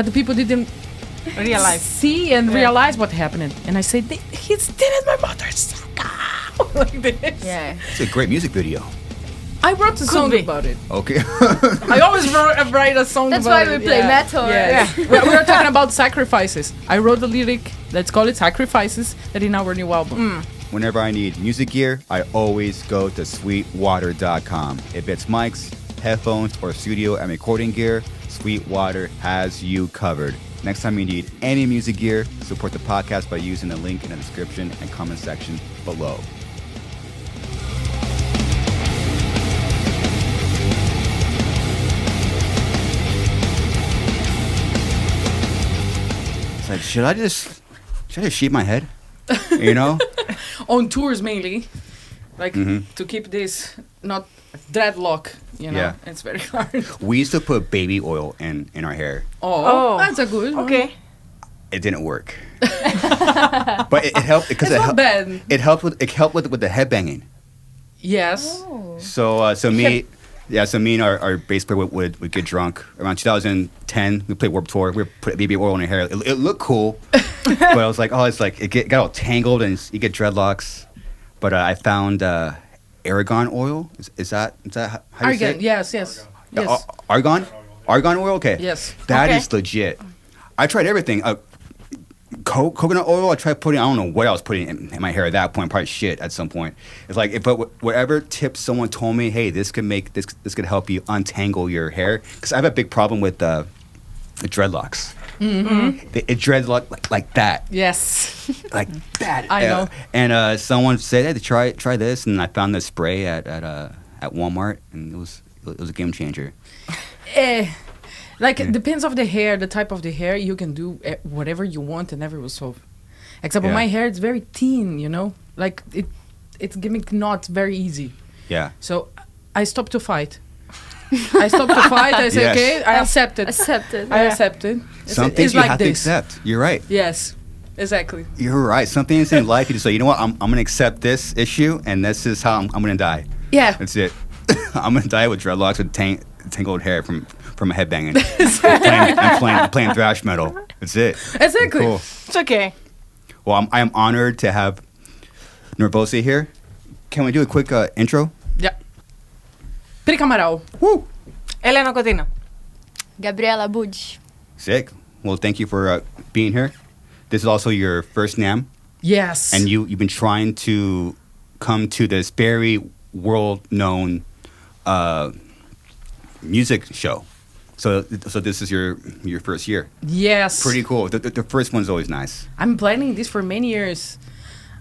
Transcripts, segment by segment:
The people didn't see and realize what happened. And I said, he's stealing my motorcycle. Like this. Yeah. It's a great music video. I wrote a song about it. Okay. I always write a song That's about it. why we play metal. Yeah. we were talking about sacrifices. I wrote a lyric, let's call it Sacrifices, that in our new album. Whenever I need music gear, I always go to sweetwater.com. If it's mics, headphones, or studio and recording gear, Sweetwater has you covered. Next time you need any music gear, support the podcast by using the link in the description and comment section below. It's like, should I just shave my head? You know? On tours mainly. Like to keep this not dreadlock, you know. Yeah. It's very hard. We used to put baby oil in our hair. Oh, that's a good one. Okay. It didn't work. But it helped because It's not bad. it helped with the headbanging. Yes. So me and our bass player would get drunk around 2010. We played Warped Tour. We put baby oil in our hair. It looked cool, but I was like, it got all tangled and you get dreadlocks. But I found argan oil. Is that how you say it? Yes. Argan oil. Okay. Yes. That is legit. I tried everything. Coconut oil. I tried putting. I don't know what I was putting in my hair at that point. Probably shit at some point. It's like, whatever tips someone told me, hey, this could help you untangle your hair. Because I have a big problem with the dreadlocks. Mm-hmm. It dreadlock like that. Yes. Like that. I know. And someone said, hey, try this, and I found the spray at Walmart, and it was a game changer. It depends of the hair, the type of the hair. You can do whatever you want and never will solve. Except for my hair, it's very thin, you know. Like it's giving knots very easy. Yeah. So I stopped to fight. I say, Yes. okay, I accept it. Accepted. I accept it. Some things you have to accept. You're right. Yes, exactly. You're right. Some things in life you just say, you know what, I'm going to accept this issue, and this is how I'm going to die. Yeah. That's it. I'm going to die with dreadlocks with tangled hair from a headbanging. I'm playing thrash metal. That's it. Exactly. Cool. It's okay. Well, I am honored to have Nervosa here. Can we do a quick intro? Yeah. Prika Amaral. Woo! Helena Kotina. Gabriela Budge. Sick. Well, thank you for being here. This is also your first NAMM. Yes. And you've been trying to come to this very world-known music show. So this is your first year. Yes. Pretty cool. The first one's always nice. I'm planning this for many years.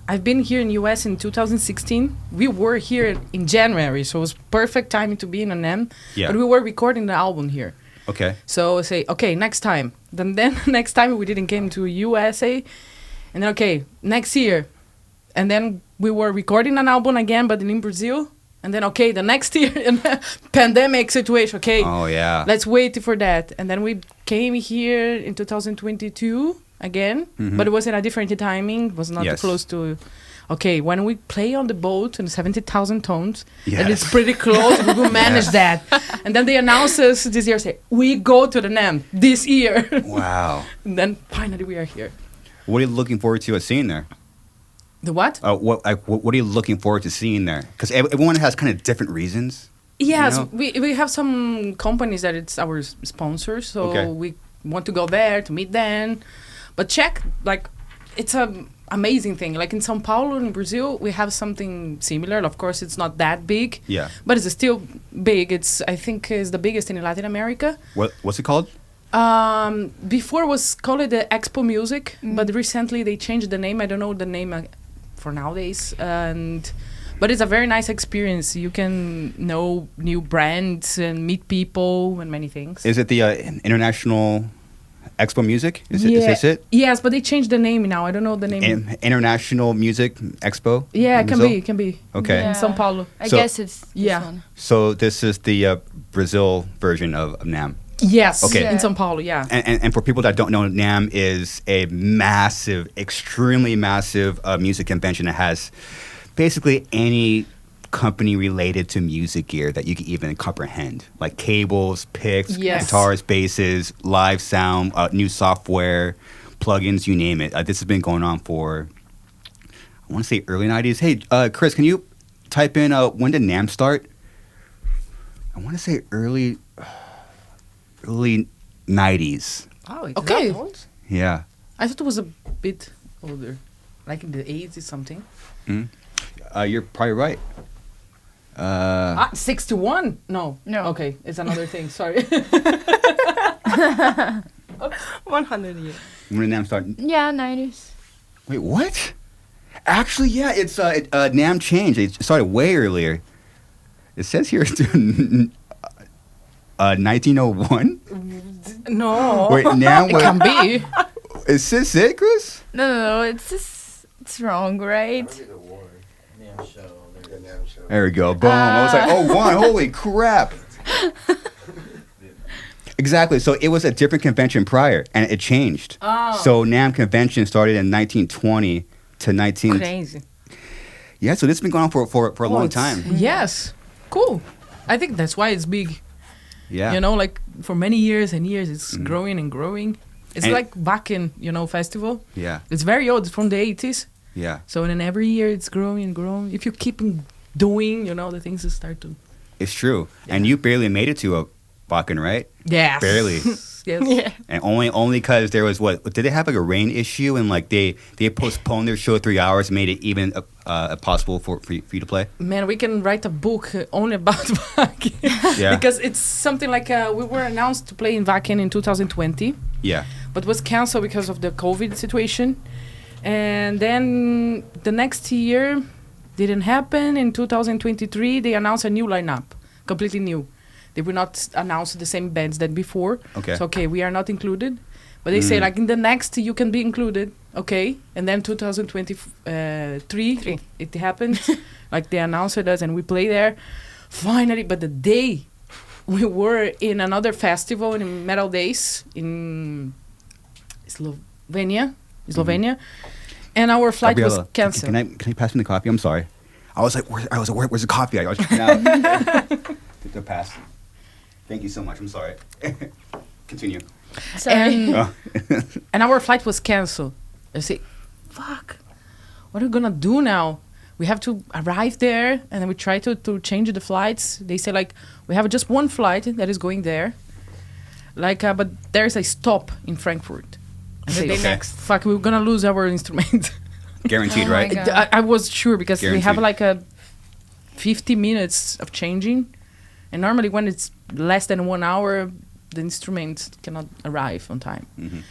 I've been here in US in 2016. We were here in January, so it was perfect timing to be in a NAMM. Yeah. But we were recording the album here. Okay. So I say, okay, next time. Then next time we didn't came to USA. And then, okay, next year. And then we were recording an album again, but in Brazil. And then, okay, the next year, pandemic situation, okay. Oh, yeah. Let's wait for that. And then we came here in 2022 again, but it was in a different timing. It was not close to... Okay, when we play on the boat in 70,000 tons, and it's pretty close, we will manage that. And then they announce us this year, say, we go to the NAMM this year. Wow. And then finally we are here. What are you looking forward to seeing there? The what? What are you looking forward to seeing there? Because everyone has kind of different reasons. Yes, you know? we have some companies that it's our sponsors, so we want to go there to meet them. But check, like, it's an amazing thing. Like in São Paulo, in Brazil, we have something similar. Of course, it's not that big, but it's still big. I think it's the biggest in Latin America. What's it called? Before was called the Expo Music, but recently they changed the name. I don't know the name for nowadays. But it's a very nice experience. You can know new brands and meet people and many things. Is it the International Expo Music? Is this it? Yes, but they changed the name now. I don't know the name. International Music Expo? Yeah, it can be. Okay. In São Paulo. I guess it's this one. So this is the Brazil version of NAMM. Yes. Okay. In São Paulo, yeah. And for people that don't know, NAMM is a massive, extremely massive music convention that has basically any company related to music gear that you can even comprehend, like cables, picks, Yes. guitars, basses, live sound, new software, plugins, you name it. This has been going on for, I want to say early 90s. Hey, Chris, can you type in when did NAMM start? I want to say early 90s. Oh, it's Okay. that old? Yeah. I thought it was a bit older, like in the 80s something. You're probably right. 61? No. No. Okay, it's another thing. Sorry. 100 years. When did NAMM start? Yeah, 90s. Wait, what? Actually, yeah, it's NAMM changed. It started way earlier. It says here 1901. No. Wait, NAMM It was. can be. Is this it, Chris? No, it's wrong, right? There we go. Boom. I was like, oh, one. Holy crap. Exactly. So it was a different convention prior, and it changed. Oh. So NAMM convention started in 1920 to 19. Crazy. Yeah. So this has been going on for a long it's- time. Yes. Cool. I think that's why it's big. Yeah. You know, like for many years and years, it's growing and growing. It's And- like Wacken, festival. Yeah. It's very old. It's from the 80s. Yeah. So then every year it's growing and growing. If you keep doing, the things will start to. It's true. And you barely made it to a Wacken, right? Yes. Barely. Yes. Yeah. And only because there was what? Did they have like a rain issue and like they postponed their show 3 hours, made it even possible for you to play? Man, we can write a book only about Wacken. Yeah. Because it's something like we were announced to play in Wacken in 2020, Yeah. but was canceled because of the COVID situation. And then the next year didn't happen. In 2023, they announced a new lineup, completely new. They will not announce the same bands than before. Okay. So, we are not included. But they say, like, in the next, you can be included. Okay. And then 2023, it happened. Like, they announced us and we play there. Finally, but the day we were in another festival in Metal Days in Slovenia. And our flight Gabriela, was canceled. Can you pass me the coffee? I'm sorry. I was like, where's the coffee? I was checking out. The pass. Thank you so much. I'm sorry. Continue. Sorry. And our flight was canceled. I say, fuck, what are we gonna do now? We have to arrive there, and then we try to change the flights. They say, like, we have just one flight that is going there. Like, but there's a stop in Frankfurt. I say, day next. fuck, we're gonna lose our instrument. Guaranteed, Oh my right? God. I was sure because we have Guaranteed. like a 50 minutes of changing. And normally when it's less than 1 hour, the instrument cannot arrive on time. Mhm.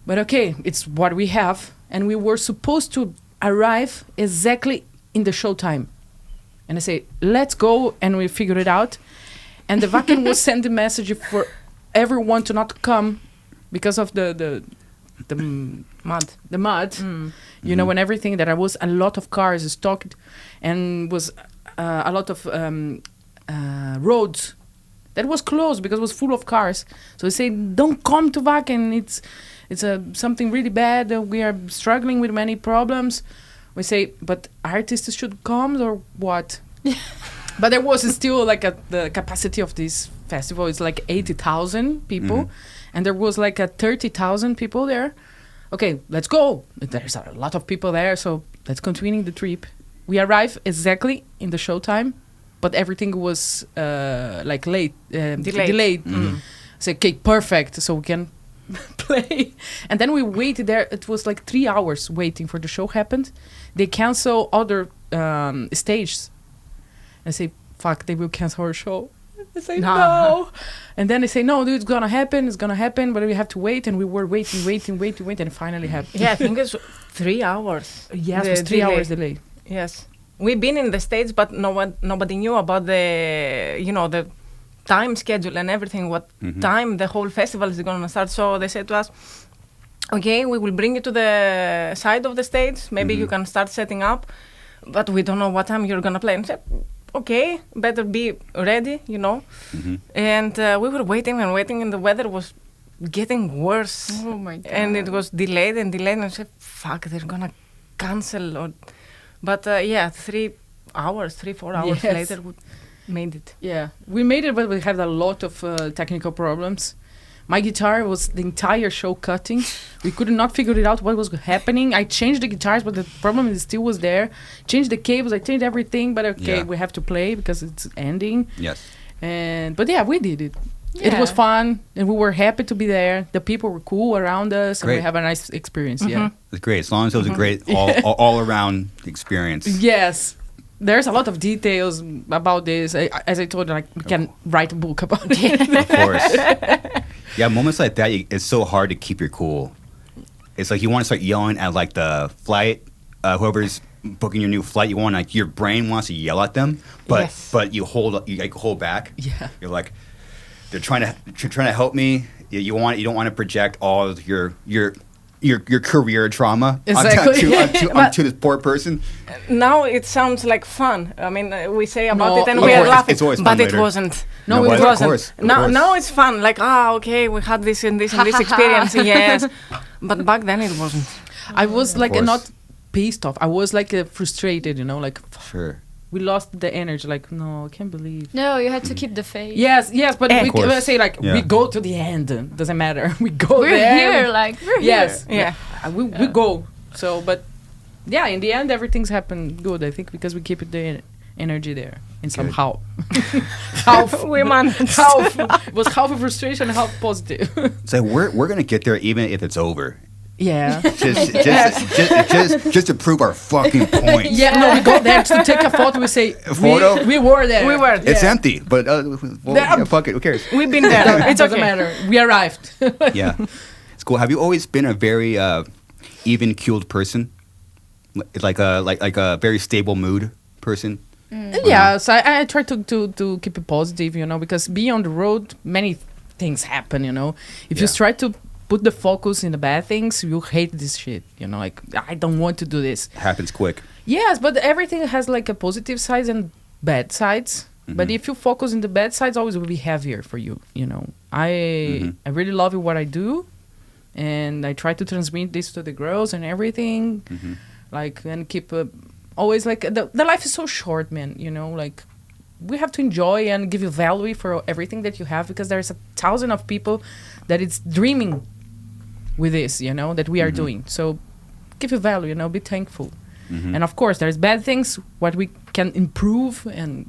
But okay, it's what we have. And we were supposed to arrive exactly in the show time. And I say, let's go. And we figured it out. And the Wacken will send the message for everyone to not come because of the Mud. the mud, and everything. There was a lot of cars stocked, and was a lot of roads that was closed because it was full of cars. So they say, don't come to Wacken. It's something really bad. We are struggling with many problems. We say, but artists should come or what? But there was still like the capacity of this festival is like 80,000 people, and there was like 30,000 people there. Okay, let's go. There's a lot of people there, so let's continue the trip. We arrived exactly in the show time, but everything was like delayed. So okay, perfect. So we can play. And then we waited there. It was like 3 hours waiting for the show happened. They cancel other stages. I say, fuck, they will cancel our show. I say, no. And then they say, no, dude, it's going to happen, but we have to wait. And we were waiting, and it finally happened. Yeah, I think it's 3 hours. Yes, The it was 3 delay. hours delay. Yes. We've been in the States, but nobody knew about the time schedule and everything, what time the whole festival is going to start. So they said to us, okay, we will bring you to the side of the stage. Maybe you can start setting up, but we don't know what time you're going to play. And I said, okay, better be ready, And we were waiting, and the weather was getting worse. Oh my God. And it was delayed. And I said, fuck, they're going to cancel. But 3 hours, 3-4 hours Yes. later, we made it. Yeah, we made it, but we had a lot of technical problems. My guitar was the entire show cutting. We could not figure it out what was happening. I changed the guitars, but the problem is still was there. Changed the cables, I changed everything, but okay, we have to play because it's ending. Yes. But yeah, we did it. It was fun, and we were happy to be there. The people were cool around us, and we have a nice experience. Yeah, It's great. As long as it was a great all around experience. yes. There's a lot of details about this. As I told you, like we can write a book about it. Of course. Yeah, moments like that, it's so hard to keep your cool. It's like you want to start yelling at like the flight, whoever's booking your new flight. You want like your brain wants to yell at them, but you hold back. Yeah. You're like, they're trying to help me. You don't want to project all of your career trauma Exactly. onto this poor person. Now it sounds like fun. I mean, we say about No, it and of we are course, laughing, it's always but fun it later. wasn't. No, No, it of wasn't. course, of Now, course. now it's fun. Like, okay, we had this and this and this experience. Yes, but back then it wasn't. I was like course. not pissed off. I was like frustrated, like Sure. we lost the energy. Like, no, I can't believe. No, you had to keep the faith. Yes, but Of we course. can say like Yeah. we go to the end. Doesn't matter. We go We're there. here, like, we're Yes. here. Yeah. We go. So, but yeah, in the end, everything's happened good. I think because we keep the energy there, and somehow, half We managed. half was half of frustration, half positive. So we're gonna get there even if it's over. Yeah. Just to prove our fucking point. Yeah, no, we go there to take a photo. We say A photo? We were there. We were. It's Yeah. empty, but fuck it. Who cares? We've been there. It's Doesn't okay. matter. We arrived. Yeah, it's cool. Have you always been a very even-keeled person, like a very stable mood person? Yeah, so I try to keep it positive, because being on the road, many things happen, If you try to put the focus in the bad things, you hate this shit, like, I don't want to do this. Happens quick. Yes, but everything has like a positive sides and bad sides. But if you focus in the bad sides, always will be heavier for you, I really love what I do, and I try to transmit this to the girls and everything, like, and keep always like the life is so short, man. Like we have to enjoy and give you value for everything that you have, because there's 1,000 of people that it's dreaming with this, that we are doing. So give you value, be thankful. And of course, there's bad things, what we can improve and,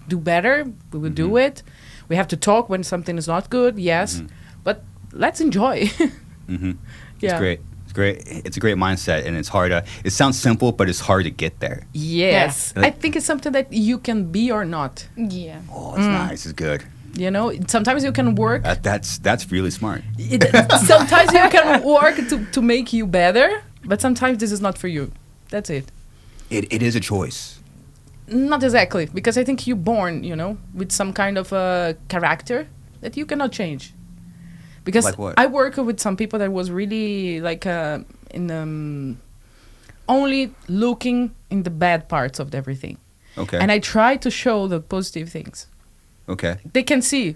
do better, we will do it. We have to talk when something is not good, yes, but let's enjoy. It's Yeah. great. It's great. It's a great mindset, and it's hard to. It sounds simple, but it's hard to get there. Yes. Yeah. I think it's something that you can be or not. Yeah. Oh, it's nice. It's good. Sometimes you can work. That's really smart. Sometimes you can work to make you better, but sometimes this is not for you. That's it. It is a choice. Not exactly, because I think you're born, with some kind of character that you cannot change. Because Like what? I work with some people that was really like only looking in the bad parts of everything. Okay. And I try to show the positive things. Okay. They can see,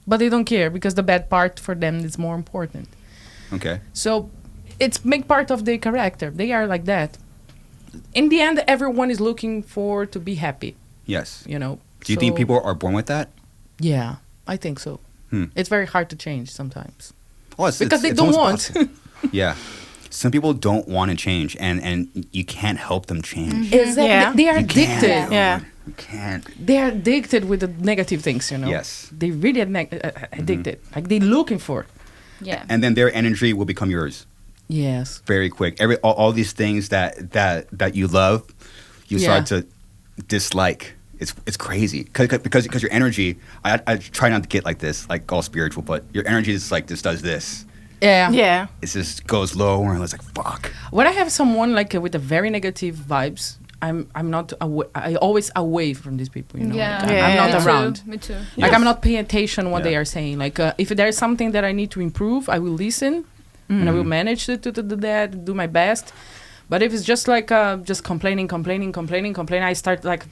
but they don't care, because the bad part for them is more important. Okay. So it's make part of their character. They are like that. In the end, everyone is looking for to be happy, Yes. Do Do you think people are born with that? Yeah, I think so. It's very hard to change sometimes. Oh, Because they don't almost want. possible. Yeah. Some people don't want to change, and you can't help them change. Exactly. Yeah. They are You can't. addicted. Yeah. You can't. They are addicted with the negative things, Yes. They really addicted. Like they're looking for. Yeah. And then their energy will become yours Yes. very quick. All these things that you love, you start to dislike. It's crazy because your energy. I try not to get like this, like all spiritual, but your energy is like this does this. Yeah. Yeah. It just goes lower, and it's like fuck. When I have someone like with a very negative vibes, I'm not I always away from these people. Yeah. Like, Yeah, I'm yeah. not around. Me too. Like I'm not paying attention what Yeah. they are saying. Like if there's something that I need to improve, I will listen and I will manage to do that, do my best. But if it's just like just complaining, I start like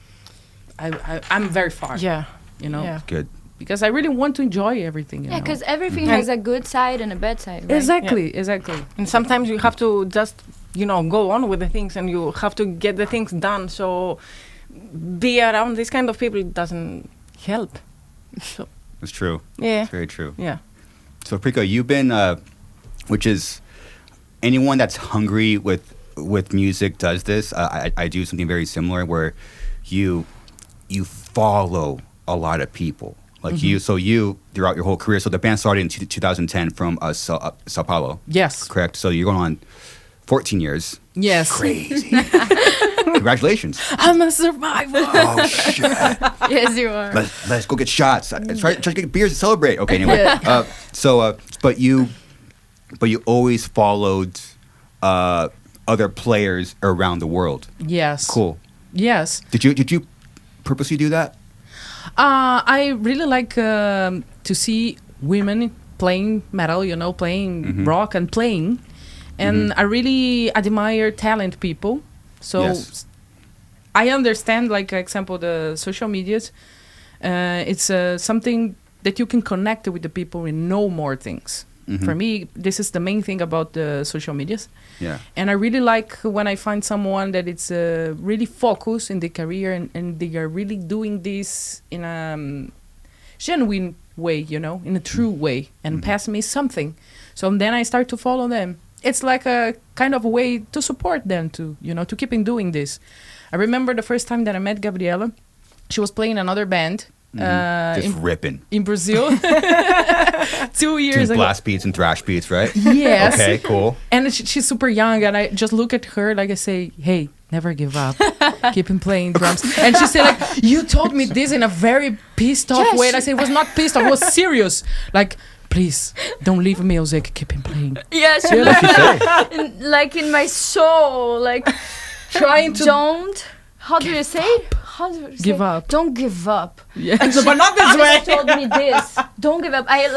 I'm very far. Yeah. Yeah. Good. Because I really want to enjoy everything. Yeah, because everything has a good side and a bad side, right? Exactly. And sometimes you have to just, go on with the things, and you have to get the things done. So be around this kind of people doesn't help. So It's true. yeah, It's very true. yeah. So Prika, you've been, which is anyone that's hungry with music does this. I do something very similar where you follow a lot of people. Like you throughout your whole career. So the band started in 2010 from Sao Paulo. Yes. Correct. So you're going on 14 years. Yes. Crazy. Congratulations. I'm a survivor. Oh shit. Yes, you are. Let's go get shots. Try to get beers to celebrate. Okay, anyway. But you always followed other players around the world. Yes. Cool. Yes. Did you purposely do that? I really like to see women playing metal, playing rock and playing. And I really admire talent people. So Yes. I understand, like, example, the social medias. It's something that you can connect with the people and know more things. For me, this is the main thing about the social medias. Yeah. And I really like when I find someone that it's really focused in their career and they are really doing this in a genuine way, in a true way, and pass me something. So then I start to follow them. It's like a kind of a way to support them to keep in doing this. I remember the first time that I met Gabriela. She was playing another band. Just ripping. In Brazil. 2 years Doing ago. blast beats and thrash beats, right? Yes. Okay, cool. And she's super young, and I just look at her like I say, hey, never give up. Keep on playing drums. And she said, like, you told me this in a very pissed off way. And I said, it was not pissed off, it was serious. Like, please, don't leave music, keep on playing. Yes, What'd she say? like in my soul, like Trying to don't. How do you say? How do you say? give up. Don't give up. Yeah. But not this She way. told me this. Don't give up. I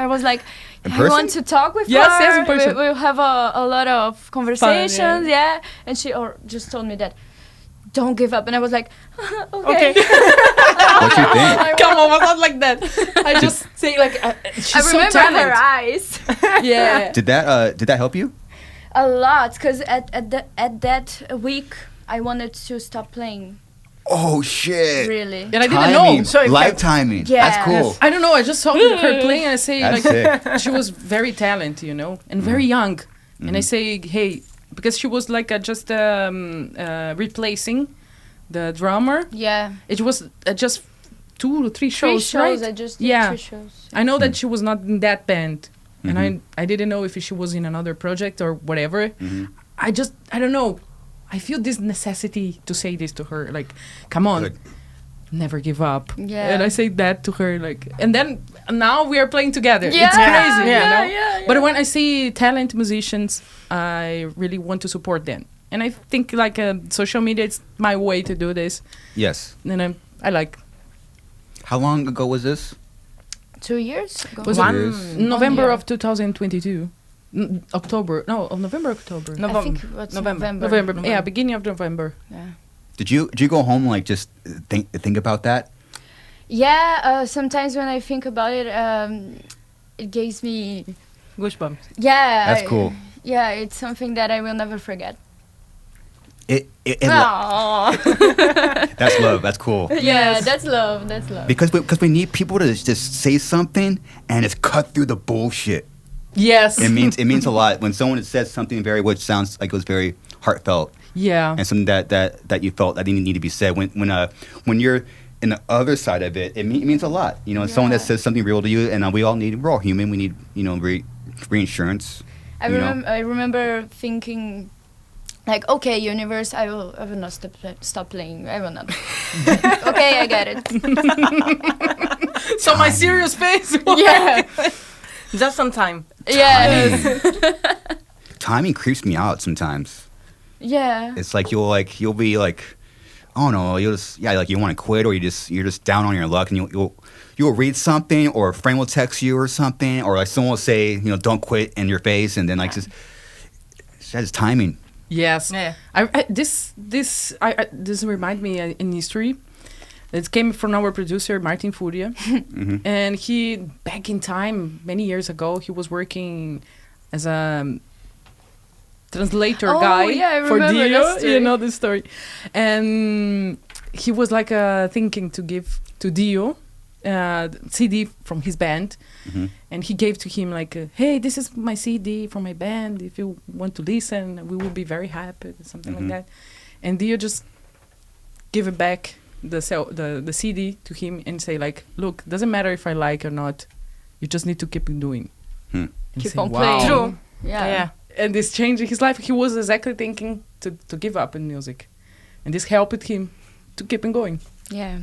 was like, In I person? want to talk with Yes, her. yes, in person. We'll have a lot of conversations. yeah. Yeah. And she just told me that. Don't give up. And I was like, okay. What you think? Come on, I'm not like that. I just say, like, she's I so remember her talented. eyes. Yeah. Did that help you? A lot, because at that week I wanted to stop playing. Oh shit. Really. And I didn't know. Timing. So it Live kept- timing. Yes. That's cool. I don't know. I just saw her playing and I say, That's like, sick. she was very talented, and very young. And I say, hey, because she was like just replacing the drummer. Yeah. It was just 2 or 3 shows, 3 shows. right? I just did Yeah. 3 shows. I know that she was not in that band. And I didn't know if she was in another project or whatever. I don't know. I feel this necessity to say this to her. Like, come on. Good. Never give up. Yeah. And I say that to her, like, and then now we are playing together. Yeah. It's crazy, Yeah, you know. yeah. But when I see talent musicians, I really want to support them, and I think like social media is my way to do this. Yes. And I like. How long ago was this? 2 years ago. Was One- it November year. of 2022? October? No, of November, October. I think it was November. November. Yeah, beginning of November. Yeah. Did you go home and like just think about that? Yeah. Sometimes when I think about it, it gives me. Goosebumps. Yeah. That's cool. Yeah, it's something that I will never forget. That's love. That's cool. Yeah, that's love. That's love. Because we need people to just say something and just cut through the bullshit. Yes. It means a lot when someone says something which sounds like it was very heartfelt Yeah. and something that you felt that didn't need to be said. When you're in the other side of it, it means a lot. You know, someone that says something real to you, and we're all human. We need reinsurance. I remember thinking, like, okay, universe, I will not stop playing. I will not. Okay, I get it. So my serious face. Yeah. Just some time. Yes. Timing creeps me out sometimes. Yeah. It's like you'll be like, oh no, you want to quit, or you're just down on your luck, and you'll read something, or a friend will text you or something, or like someone will say, don't quit in your face, and then like just timing. Yes. Yeah. This remind me in history. It came from our producer Martin Furia, and he back in time many years ago he was working as a translator Oh, guy yeah, I for remember Dio. that story. You know the story. And he was like thinking to give to Dio CD from his band. And he gave to him like, hey, this is my CD from my band. If you want to listen, we will be very happy, something like that. And Dio just give it back the CD to him and say like, look, doesn't matter if I like or not, you just need to keep it doing. And Keep say, on wow. playing. True. Yeah. And this changed his life. He was exactly thinking to give up in music, and this helped him to keep on going. Yeah.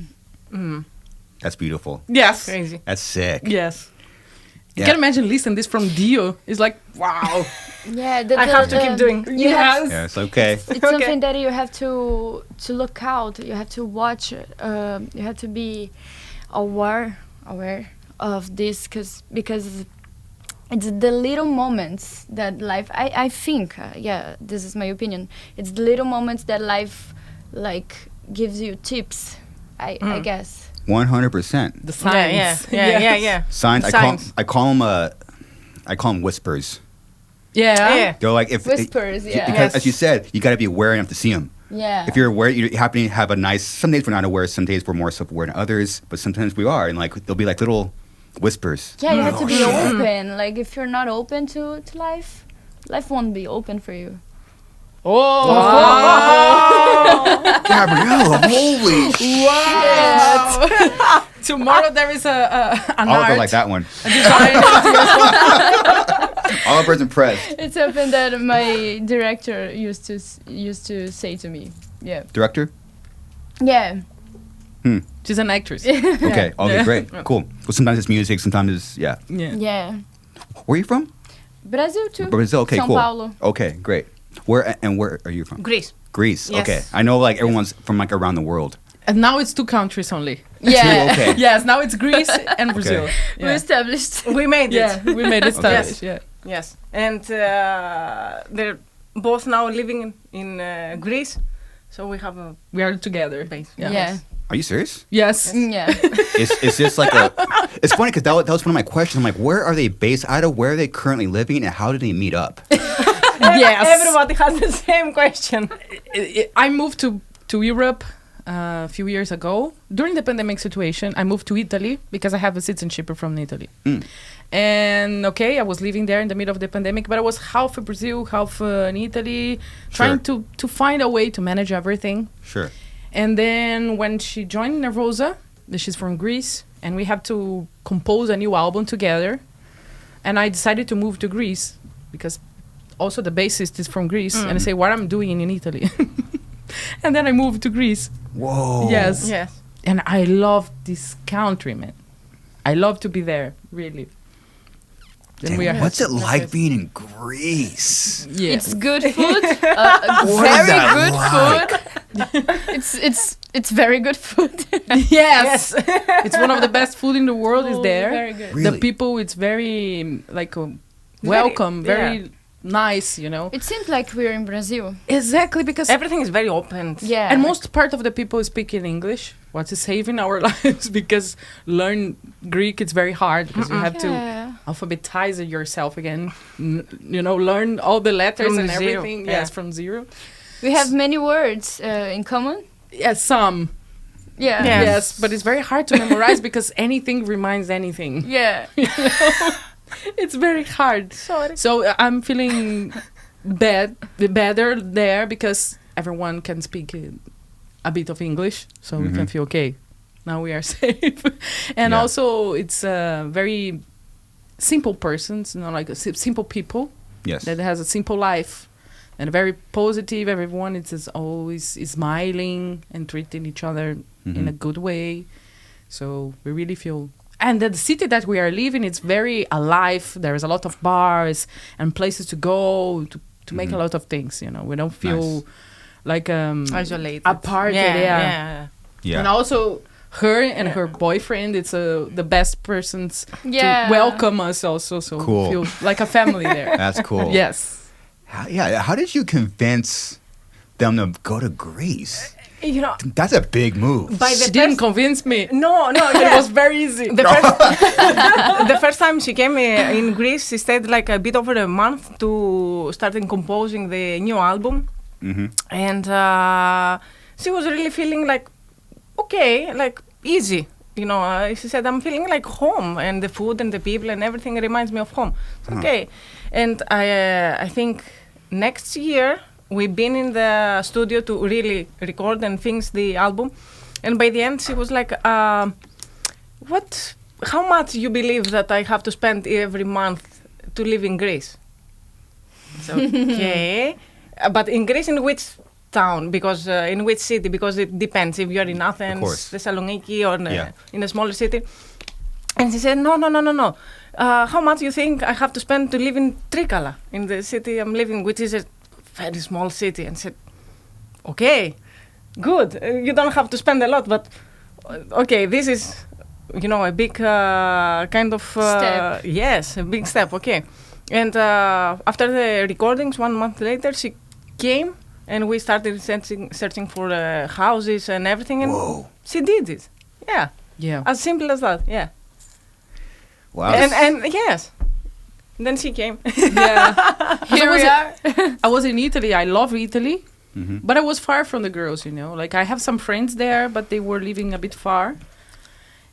That's beautiful. Yes. Crazy. That's sick. Yes. You Yeah. can imagine listening this from Dio. It's like, wow. Yeah. I have to keep doing. Yes. Yeah, it's okay. It's something that you have to look out. You have to watch. You have to be aware of this, because it's the little moments that life. I think. This is my opinion. It's the little moments that life like gives you tips. I guess. 100%. The signs. Yeah. Signs. Signs. I call them whispers. Yeah. They're like if Whispers. Yeah. because as you said, you got to be aware enough to see them. Yeah. If you're aware, you happen to have a nice. Some days we're not aware. Some days we're more self-aware than others. But sometimes we are, and like there'll be like little whispers. Yeah, you have to be open. Like if you're not open to life, life won't be open for you. Oh. Gabriela, holy shit! Wow. Tomorrow there is an Oliver art. like that one. design. Oliver's impressed. It's something that my director used to say to me. Yeah. Director? Yeah. She's an actress. Okay, Yeah. great, cool. Well, sometimes it's music, sometimes it's Yeah. Yeah. Where are you from? Brazil too. Brazil. Okay, São cool. Paulo. Okay, great. Where are you from? Greece. Greece. Yes. Okay, I know like everyone's from like around the world. And now it's 2 countries only. Yeah. Okay. Yes, now it's Greece and Brazil. We Yeah. established. We made it. Yeah, we made it Okay. established. Yeah. Yes. And they're both now living in Greece. So we have a We are together. base. Yeah. Are you serious? Yes. Yeah. Is this like a? It's funny because that was one of my questions. I'm like, where are they based out of? Where are they currently living, and how did they meet up? Yes. Everybody has the same question. I moved to Europe a few years ago. During the pandemic situation, I moved to Italy because I have a citizenship from Italy. And okay, I was living there in the middle of the pandemic, but I was half in Brazil, half in Italy, trying to find a way to manage everything. Sure. And then when she joined Nervosa, she's from Greece, and we have to compose a new album together. And I decided to move to Greece because also the bassist is from Greece. And I say, what I'm doing in Italy. And then I moved to Greece. Whoa. Yes. Yes. And I love this country, man. I love to be there, really. Then Damn, what's it like being in Greece? Yeah. It's good food. What is Very that good like? food. It's very good food. Yes. It's one of the best food in the world is there. Very good. Really? The people, it's very like welcome, very nice, you know. It seems like we're in Brazil. Exactly, because Everything is very open. Yeah. and most part of the people speak in English, what is saving our lives, because learn Greek, it's very hard because you have to alphabetize it yourself again, learn all the letters From and zero. everything. Yeah. Yes, from zero. We have many words in common. Yes, some. Yeah. Yeah. Yes, but it's very hard to memorize because anything reminds anything. Yeah. It's very hard. Sorry. So I'm feeling better there because everyone can speak a bit of English, so we can feel okay. Now we are safe, and also it's very simple persons, like simple people. Yes. That has a simple life and very positive. Everyone is always smiling and treating each other in a good way. So we really feel. And the city that we are living, it's very alive. There's a lot of bars and places to go to make a lot of things. We don't feel like Isolated. apart. Yeah. And also her and her boyfriend, it's the best persons Yeah. to welcome us also. So Cool. we feel like a family there. That's cool. Yes. How did you convince them to go to Greece? You know, That's a big move. She didn't convince me. No, It was very easy. The first time she came in Greece, she stayed like a bit over a month to start composing the new album. Mm-hmm. And she was really feeling like, okay, like easy. You know, she said, I'm feeling like home, and the food and the people and everything reminds me of home. Okay. And I think next year, we've been in the studio to really record and finish the album. And by the end, she was like, how much you believe that I have to spend every month to live in Greece? So, okay. But in Greece, in which town? Because in which city? Because it depends if you're in Athens, Thessaloniki, or in a smaller city. And she said, no. How much you think I have to spend to live in Trikala, in the city I'm living, which is a very small city? And said, okay, good. You don't have to spend a lot, but okay, this is, you know, a big kind of step. Yes, a big step. Okay, and after the recordings, 1 month later, she came and we started searching for houses and everything, and she did it. Yeah, as simple as that. Yeah. Wow. And yes. Then she came. Yeah. Here we are. I was in Italy. I love Italy. Mm-hmm. But I was far from the girls, you know. Like, I have some friends there, but they were living a bit far.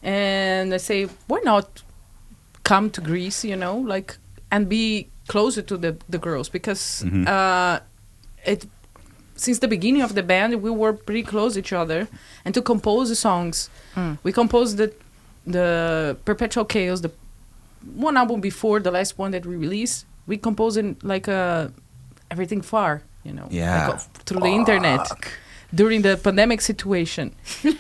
And I say, why not come to Greece, you know, like, and be closer to the girls? Because since the beginning of the band, we were pretty close to each other. And to compose the songs, we composed the Perpetual Chaos, the one album before the last one that we released. We composed in like everything far, you know, like, through the internet during the pandemic situation.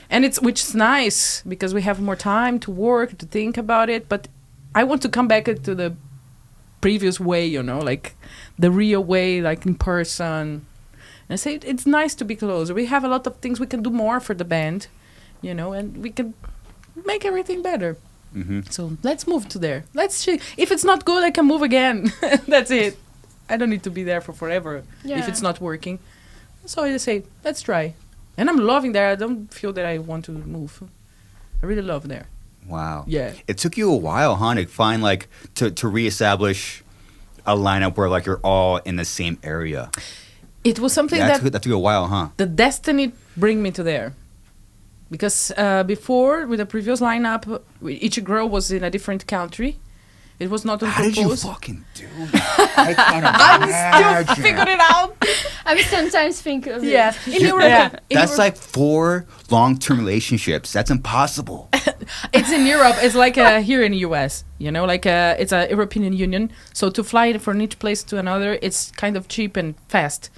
And which is nice because we have more time to work, to think about it. But I want to come back to the previous way, you know, like the real way, like in person. And I say it's nice to be closer. We have a lot of things we can do more for the band, you know, and we can make everything better. Mm-hmm. So let's move to there. Let's see. If it's not good, I can move again. That's it. I don't need to be there for forever if it's not working. So I just say, let's try. And I'm loving there. I don't feel that I want to move. I really love there. Wow. Yeah. It took you a while, huh, to find like to reestablish a lineup where like you're all in the same area. It was something that took you a while, huh? The destiny bring me to there. Because before, with the previous lineup, each girl was in a different country. It was not on How did you compose. fucking do that? I can't imagine. Still figure it out. I sometimes think of it. Yeah. In Europe, That's like 4 long-term relationships. That's impossible. It's in Europe. It's like here in the US, you know, like it's a European Union. So to fly from each place to another, it's kind of cheap and fast.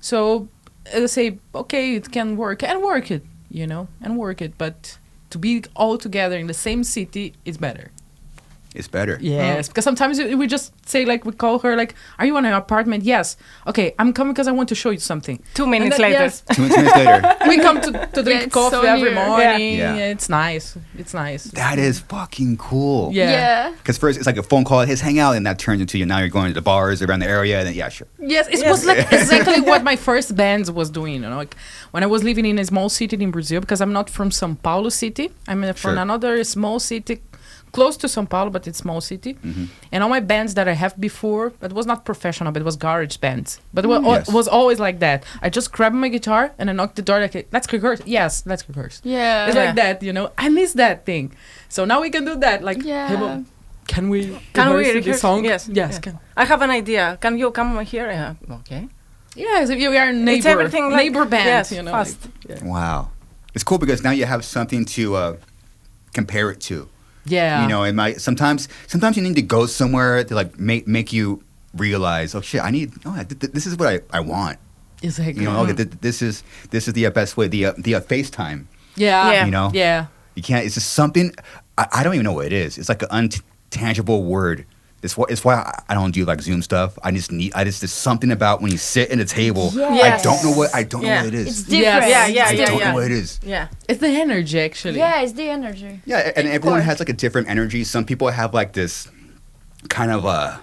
So I say, okay, it can work and work it, you know, and work it. But to be all together in the same city is better. It's better. Yes, because sometimes we just say, like, we call her, like, are you in an apartment? Yes. Okay, I'm coming because I want to show you something. 2 minutes later. Yes. 2 minutes later. We come to drink coffee so every near. morning. Yeah. It's nice. It's nice. That is fucking cool. Yeah. Because first it's like a phone call, let's hang out, and that turns into now you're going to the bars around the area, and then sure. Yes, it was like exactly what my first band was doing. You know, like when I was living in a small city in Brazil, because I'm not from São Paulo city. I'm from another small city close to São Paulo, but it's small city. Mm-hmm. And all my bands that I have before, it was not professional, but it was garage bands. But it was always like that. I just grab my guitar and I knock the door like, let's rehearse. Yes, let's rehearse. Yeah. It's like that, you know. I miss that thing. So now we can do that. Like, Yeah. hey, well, can we rehearse this song? Yes. Yes. Yeah. Can. I have an idea. Can you come here? Okay. Yes, if you are a neighbor, It's everything like, neighbor band, yes, you know. fast. Like, yeah. Wow. It's cool because now you have something to compare it to. Yeah. You know, sometimes you need to go somewhere to like make you realize, oh shit, this is what I want. Exactly. You know, okay, this is the best way. The FaceTime. Yeah. You know. Yeah. You can't. It's just something. I don't even know what it is. It's like an intangible word. It's why I don't do like Zoom stuff. There's something about when you sit at a table. Yes. I don't know what it is. It's different. Yes. I don't know what it is. Yeah. It's the energy, actually. Yeah, it's the energy. Yeah, and everyone has like a different energy. Some people have like this kind of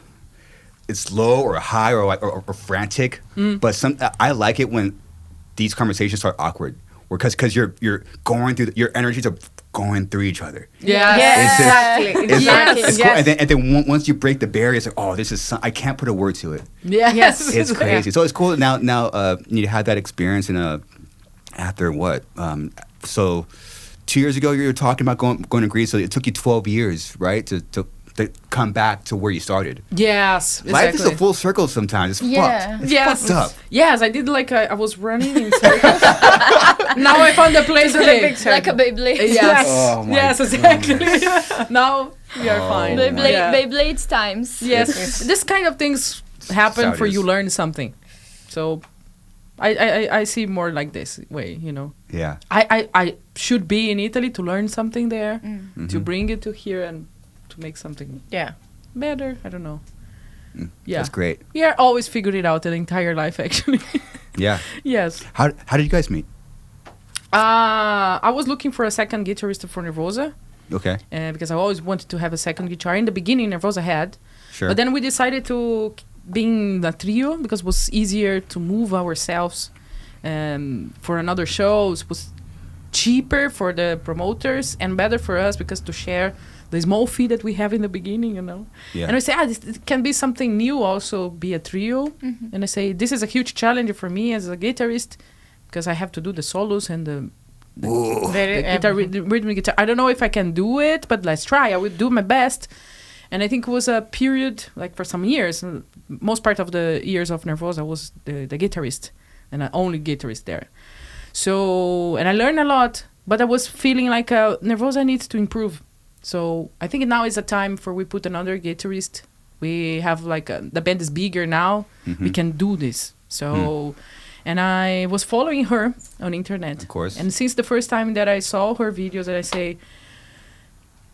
it's low or high or like or frantic. But I like it when these conversations are awkward. because you're going through your energies are going through each other. Exactly. It's cool. And then once you break the barrier, it's like, oh, this is I can't put a word to it. Yes. It's crazy. So it's cool now you had that experience after what? So 2 years ago you were talking about going to Greece. So it took you 12 years, right, to come back to where you started. Yes, exactly. Life is a full circle sometimes. It's fucked. It's fucked up. Yes, I did I was running in circles. Now I found a place like a Beyblade. Yes, Oh my yes, exactly. Now we are fine. Beyblades times. Yes, this kind of things happen for you learn something. So I see more like this way, Yeah. I should be in Italy to learn something there, to bring it to here and to make something better. I don't know. Yeah, That's great. We are always figured it out the entire life, actually. Yeah. Yes. How did you guys meet? I was looking for a second guitarist for Nervosa. Okay. Because I always wanted to have a second guitar. In the beginning, Nervosa had. Sure. But then we decided to be in a trio because it was easier to move ourselves for another show. It was cheaper for the promoters and better for us because to share the small fee that we have in the beginning, Yeah. And I say, it can be something new also, be a trio. And I say, this is a huge challenge for me as a guitarist because I have to do the solos and the rhythmic guitar. I don't know if I can do it, but let's try. I will do my best. And I think it was a period, like for some years, most part of the years of Nervosa was the guitarist and the only guitarist there. So, and I learned a lot, but I was feeling like Nervosa needs to improve. So I think now is a time for we put another guitarist. We have the band is bigger now. We can do this. So, and I was following her on internet. Of course. And since the first time that I saw her videos, I say,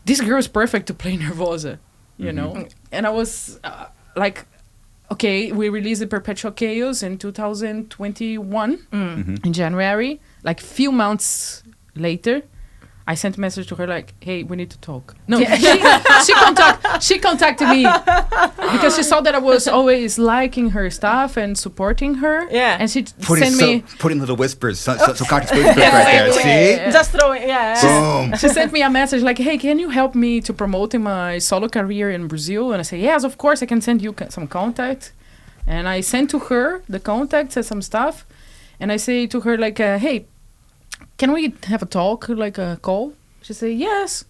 this girl is perfect to play Nervosa, And I was okay, we released the Perpetual Chaos in 2021 in January. Like few months later, I sent a message to her hey, we need to talk. No, she contacted me because she saw that I was always liking her stuff and supporting her. Yeah. And she sent me... Putting little whispers, subconscious whispers right there, see? Just throwing, Boom. She sent me a message hey, can you help me to promote my solo career in Brazil? And I say, yes, of course, I can send you some contact. And I sent to her the contacts and some stuff. And I say to her hey, can we have a talk, a call? She said, yes.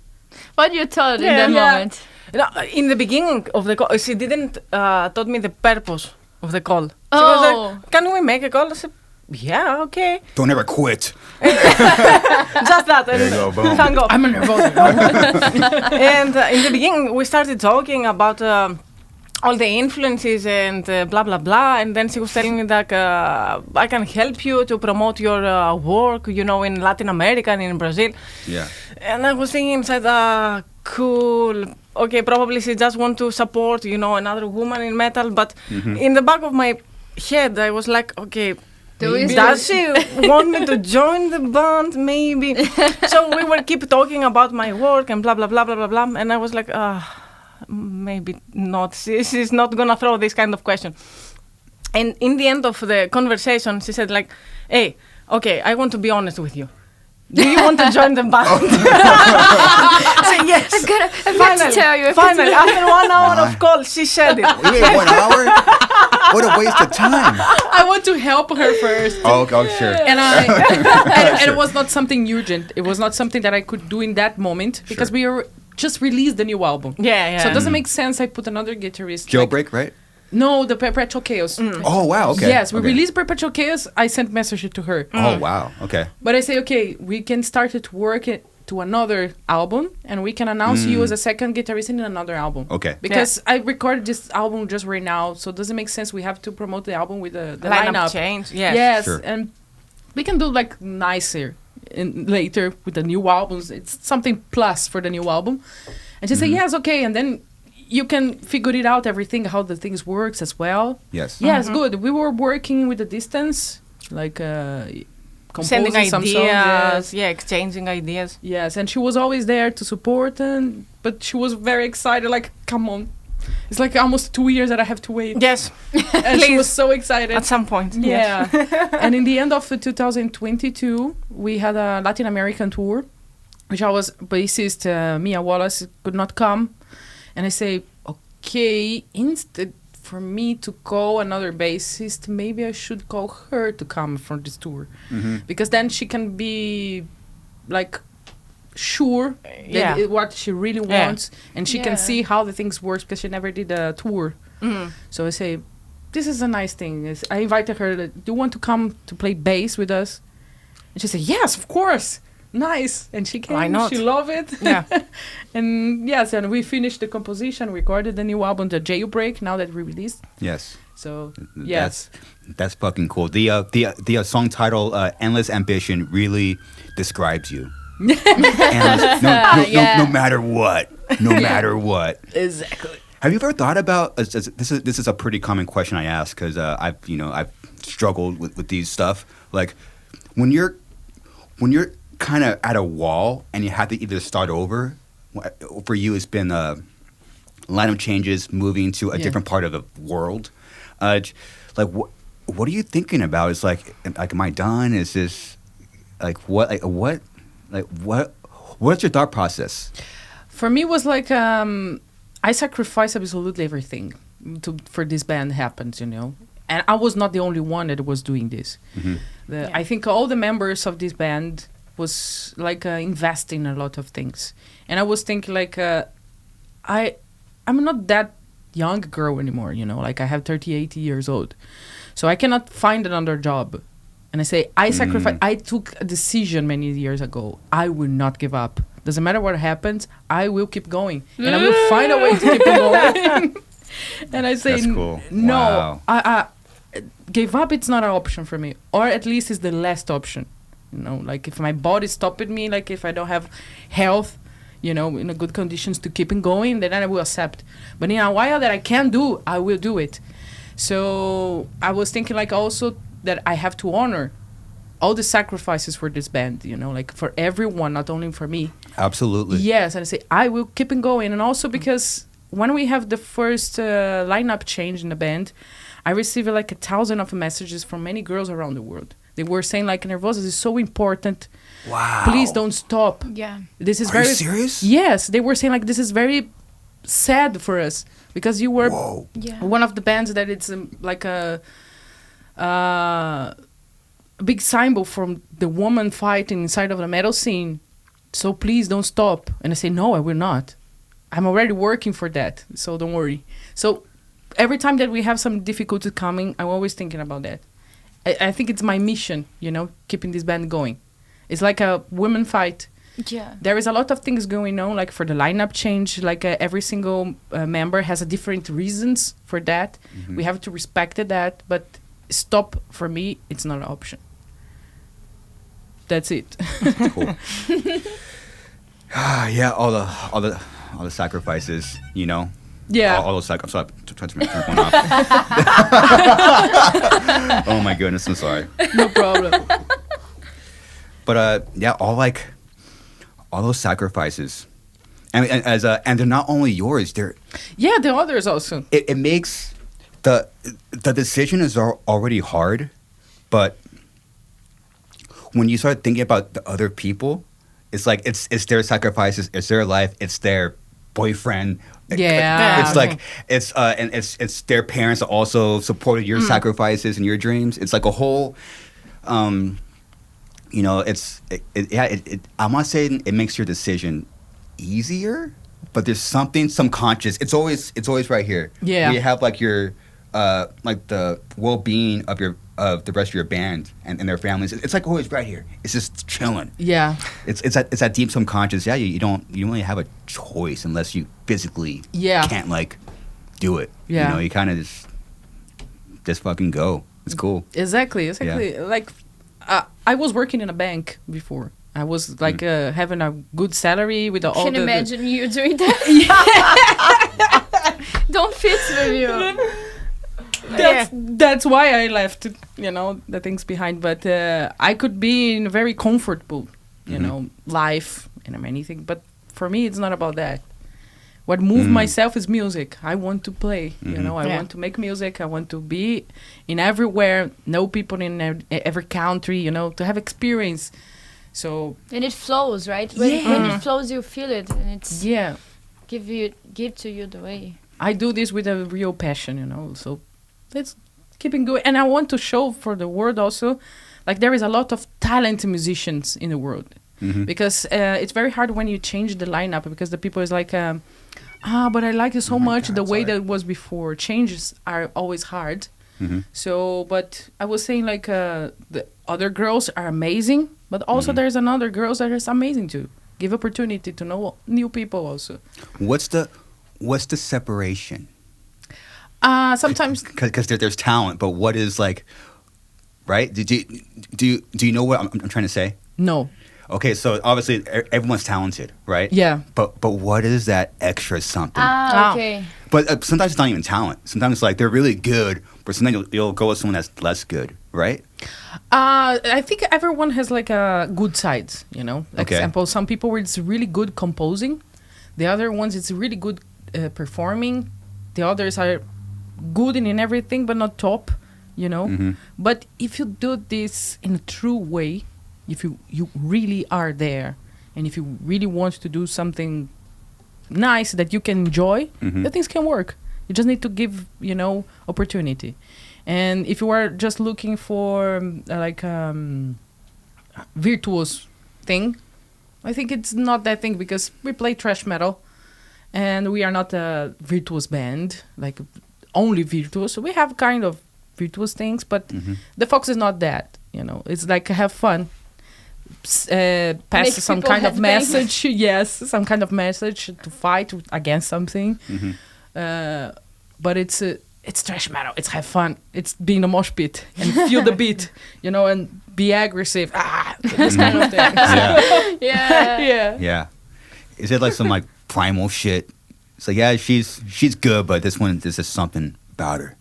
What you thought in that moment? No, in the beginning of the call, she didn't taught me the purpose of the call. She was like, can we make a call? I said, yeah, okay. Don't ever quit. Just that. There you go, boom. Hang up. I'm a nervous. And in the beginning, we started talking about all the influences and blah, blah, blah. And then she was telling me that I can help you to promote your work, in Latin America and in Brazil. Yeah. And I was thinking inside, cool. Okay, probably she just want to support, another woman in metal. But in the back of my head, I was like, okay, does she want me to join the band? Maybe. So we will keep talking about my work and blah, blah, blah, blah, blah, blah. And I was like, maybe not. She's not gonna throw this kind of question. And in the end of the conversation, she said hey, okay, I want to be honest with you. Do you want to join the band? I said, yes. I've got to tell you. Finally, after 1 hour of call, she said it. Wait, 1 hour? What a waste of time. I want to help her first. Oh sure. And and it was not something urgent. It was not something that I could do in that moment because we were just released the new album. Yeah. So it doesn't make sense I put another guitarist. Jailbreak, right? No, the Perpetual Chaos. Oh, wow, okay. Yes, we released Perpetual Chaos. I sent message to her. Oh, wow, okay. But I say, okay, we can start to work to another album and we can announce you as a second guitarist in another album. Okay. Because I recorded this album just right now, so it doesn't make sense. We have to promote the album with the lineup. Change, Yes, sure. And we can do nicer later with the new albums. It's something plus for the new album. And she said, yes, okay. And then you can figure it out, everything, how the things works as well. Yes. Yes, good. We were working with the distance, sending composing some ideas, songs. exchanging ideas. Yes, and she was always there to support, but she was very excited, come on. it's like almost 2 years that I have to wait. Yes. And she was so excited. At some point. Yeah. Yes. And in the end of 2022, we had a Latin American tour, which I was bassist, Mia Wallace could not come. And I say, okay, instead for me to call another bassist, maybe I should call her to come for this tour. Because then she can be like sure that what she really wants, and she can see how the things work, because she never did a tour. So I say, this is a nice thing. I invited her, do you want to come to play bass with us? And she said, yes, of course. Nice. And she came. Why not? She loved it. Yeah. And yes, and we finished the composition, recorded the new album, the Jailbreak, now that we released. Yes. So yes, that's fucking cool. The song title "Endless Ambition" really describes you. Endless, no matter what, matter what. Exactly. Have you ever thought about this is a pretty common question I ask, because I've struggled with these stuff, like when you're kind of at a wall and you have to either start over. For you, it's been a line of changes, moving to a different part of the world. Like what are you thinking about? It's like am I done? Is this what's your thought process? For me, it was like I sacrificed absolutely everything for this band happens, and I was not the only one that was doing this. I think all the members of this band was like investing in a lot of things, and I was thinking like I'm not that young girl anymore, like I have 38 years old, so I cannot find another job. And I say I sacrifice. I took a decision many years ago. I will not give up. Doesn't matter what happens, I will keep going, and I will find a way to keep going. And I say, that's cool. No, wow. I give up. It's not an option for me, or at least it's the last option. Like if my body stopped me, like if I don't have health, in a good conditions to keep going, then I will accept. But in a while that I can do, I will do it. So I was thinking like also that I have to honor all the sacrifices for this band, like for everyone, not only for me. Absolutely. Yes, and I say I will keep on going. And also because when we have the first lineup change in the band, I received like 1,000 of messages from many girls around the world. They were saying like Nervosa is so important. Wow. Please don't stop. Yeah. This is Are very you serious? Yes, they were saying like this is very sad for us because you were one of the bands that it's like a big symbol from the woman fighting inside of the metal scene. So please don't stop. And I say, no, I will not. I'm already working for that. So don't worry. So every time that we have some difficulty coming, I'm always thinking about that. I think it's my mission, keeping this band going. It's like a women fight. Yeah. There is a lot of things going on, like for the lineup change, like every single member has a different reasons for that. We have to respect that, but stop for me, it's not an option. That's it. Cool. Yeah, all the sacrifices, Yeah. All those sacrifices. I'm sorry, trying to turn one off. Oh my goodness, I'm sorry. No problem. But all those sacrifices, and they're not only yours. They're the others also. It makes the decision is already hard, but when you start thinking about the other people, it's like it's their sacrifices, it's their life, it's their boyfriend. Yeah. It's like it's their parents that also supported your sacrifices and your dreams. It's like a whole I'm not saying it makes your decision easier, but there's something subconscious. It's always right here. Yeah. You have like your like the well-being of the rest of your band and their families. It's like always right here. It's just chilling. Yeah. It's that deep subconscious. Yeah, you don't really have a choice unless you physically can't like do it. Yeah. You kind of just fucking go. It's cool. Exactly. Yeah. Like I was working in a bank before. I was like having a good salary with all the... Can imagine you doing that. Don't fit with you. That's why I left, the things behind. But I could be in a very comfortable, life and anything. But for me, it's not about that. what moved myself is music. I want to play, you know. I Yeah. want to make music. I want to be in everywhere, know people in every country, you know, to have experience. So And it flows, right? When it flows, you feel it, and it's yeah, give to you the way. I do this with a real passion, you know. So let's keep it going. And I want to show for the world also, like there is a lot of talented musicians in the world. Because it's very hard when you change the lineup, because the people is like, but I like it so much the way that it was before. Changes are always hard. So, but I was saying like the other girls are amazing, but also there's another girls that is amazing too. Give opportunity to know new people also. What's the separation? Sometimes Because there's talent, but what is like, right? Do you know what I'm trying to say? no. Okay, so obviously everyone's talented, right? Yeah. But what is that extra something? Ah, okay. But sometimes it's not even talent. Sometimes it's like they're really good, but sometimes you'll go with someone that's less good, right? I think everyone has like a good sides, you know. Like Okay. example, some people where it's really good composing, the other ones it's really good performing, the others are good in everything but not top, you know. But if you do this in a true way, if you really are there, and if you really want to do something nice that you can enjoy, the things can work. You just need to give, you know, opportunity. And if you are just looking for virtuous thing, I think it's not that thing, because we play thrash metal and we are not a virtuous band, like only virtuous. So we have kind of virtuous things, but the focus is not that, you know. It's like have fun. Pass Make some people kind of headbang. message, yes, some kind of message to fight against something. But it's thrash metal. It's have fun. It's be in a mosh pit and feel the beat, you know, and be aggressive. This kind of thing. Yeah. Yeah. Yeah. Is it like some like primal shit? It's like, yeah, she's good, but this is something about her.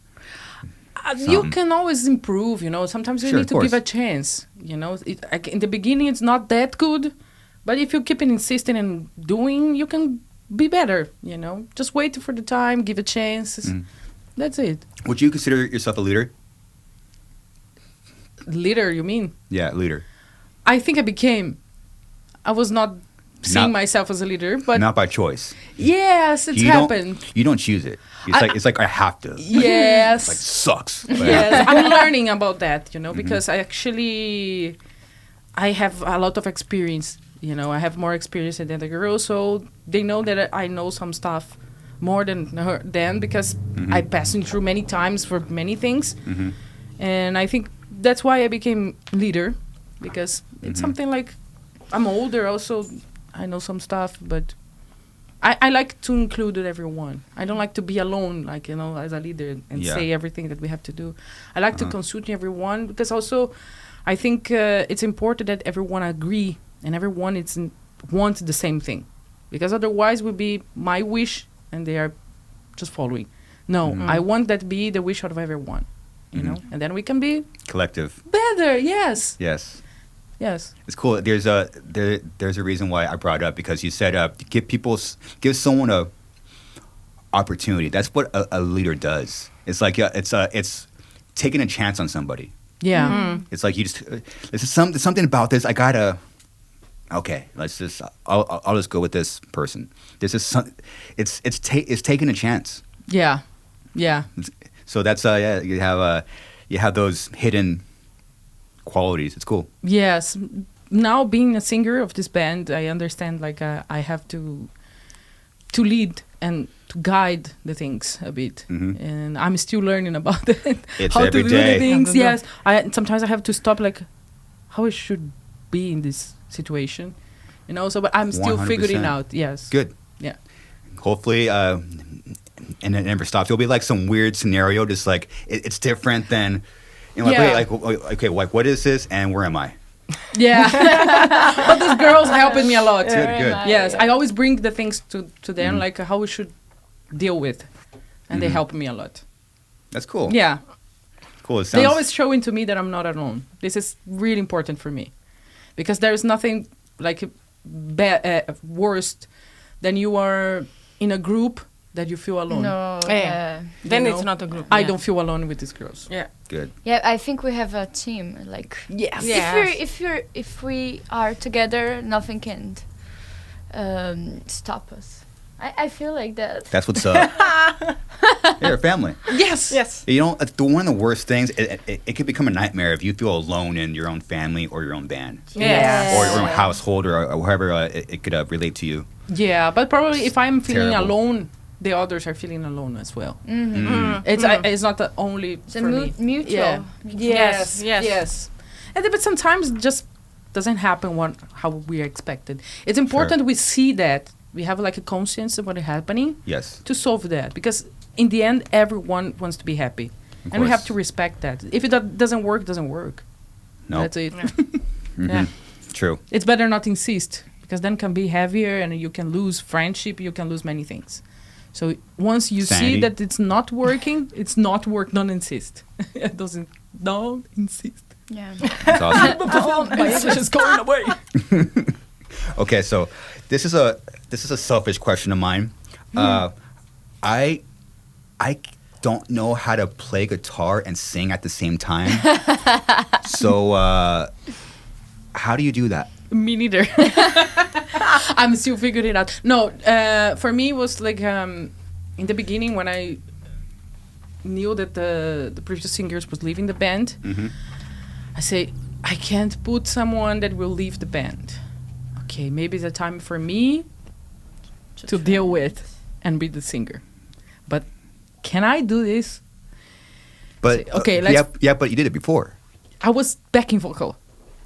You can always improve, you know. Sometimes you Sure, need of to give course. a chance, you know. In the beginning, it's not that good, but if you keep insisting and doing, you can be better, you know. Just wait for the time, give a chance. That's it. Would you consider yourself a leader? Leader, you mean? Yeah, leader. I think I became. I was not seeing Not- myself as a leader, but Not by choice. yes, it's You happened. You don't choose it. It's like I have to. Yes. It's like sucks. But Yes, I'm learning about that, you know, because I have a lot of experience, you know. I have more experience than the girls, so they know that I know some stuff more than them, because I passed through many times for many things. And I think that's why I became leader, because it's something like I'm older also. I know some stuff, but I like to include everyone. I don't like to be alone, like, you know, as a leader and say everything that we have to do. I like to consult everyone, because also I think it's important that everyone agree and everyone wants the same thing, because otherwise will be my wish and they are just following. No, I want that be the wish of everyone, you know, and then we can be collective. better. Yes. Yes. Yes. It's cool. There's a reason why I brought it up, because you said give someone a opportunity. That's what a leader does. It's like it's taking a chance on somebody. Yeah. It's like you just there's something about this. I gotta. Okay, I'll just go with this person. This is it's taking a chance. Yeah. Yeah. So that's you have those hidden qualities. It's cool. Yes. Now being a singer of this band, I understand like I have to lead and to guide the things a bit, and I'm still learning about it. It's how to every do day. the things. Yes, sometimes I have to stop like how I should be in this situation, you know. So, but I'm still 100%. figuring out. Yes. Good. Yeah. Hopefully, and it never stops. It'll be like some weird scenario, just like it's different than, you know, like, Yeah. wait, like okay, like what is this and where am I? Yeah. But these girls helping me a lot. Good. Yes, I always bring the things to them, like how we should deal with, and they help me a lot. That's cool. Yeah. Cool. It sounds, They always showing to me that I'm not alone. This is really important for me, because there is nothing like worse than you are in a group that you feel alone. No. Then it's not a group. I don't feel alone with these girls. Yeah. Good. Yeah, I think we have a team. Like, Yes. if we are together, nothing can stop us. I feel like that. That's what's up. You're a family. Yes. Yes. You know, one of the worst things, it could become a nightmare if you feel alone in your own family or your own band. Yes. Or your own household or whoever it could relate to you. Yeah, but probably if I'm feeling Terrible. alone, the others are feeling alone as well. Mm-hmm. It's not the only It's a for me. mutual. Yeah. Yes, yes. Yes. But sometimes it just doesn't happen how we expected. It's important we see that. We have like a conscience of what is happening. Yes. To solve that. Because in the end, everyone wants to be happy. And we have to respect that. If it doesn't work, doesn't work. No. That's it. Yeah. True. It's better not insist. Because then can be heavier and you can lose friendship. You can lose many things. So once you see that it's not working, it's not work. Don't insist. Don't insist. Yeah. That's awesome. My English is going away. Okay, so this is a selfish question of mine. I don't know how to play guitar and sing at the same time. So how do you do that? Me neither. I'm still figuring it out. No, for me it was like in the beginning when I knew that the previous singers was leaving the band. Mm-hmm. I say I can't put someone that will leave the band. Okay, maybe it's a time for me to deal with and be the singer. But can I do this? But okay, but you did it before. I was backing vocal.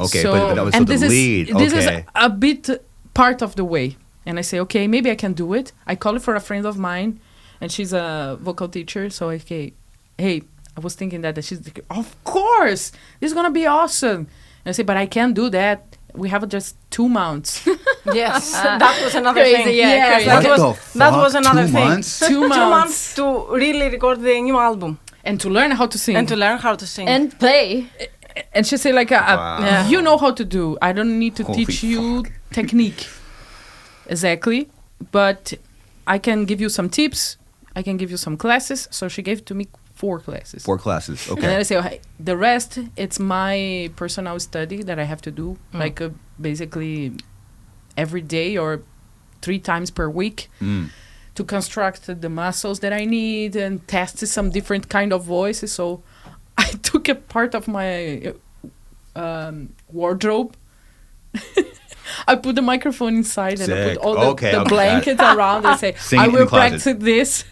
Okay, so, but that was and the lead. This is a bit part of the way. And I say, okay, maybe I can do it. I call it for a friend of mine, and she's a vocal teacher. So, okay, hey, I was thinking that she's like, of course, this is going to be awesome. And I say, but I can't do that. We have just 2 months. Yes, that was another Crazy, thing. yeah, Yes, crazy. that was another 2 thing. months? 2 months. 2 months to really record the new album And to learn how to sing. and to learn how to sing. And play. And she say like, Wow. you know how to do. I don't need to Holy teach you technique. Exactly. But I can give you some tips. I can give you some classes. So she gave to me 4 classes. 4 classes. And then Okay. I say, okay, the rest, it's my personal study that I have to do. Like basically every day or 3 times per week. To construct the muscles that I need and test some different kind of voices. So I took a part of my wardrobe. I put the microphone inside and I Sick. put all Okay, the okay. blankets around and say, Sing I in will the closet. practice this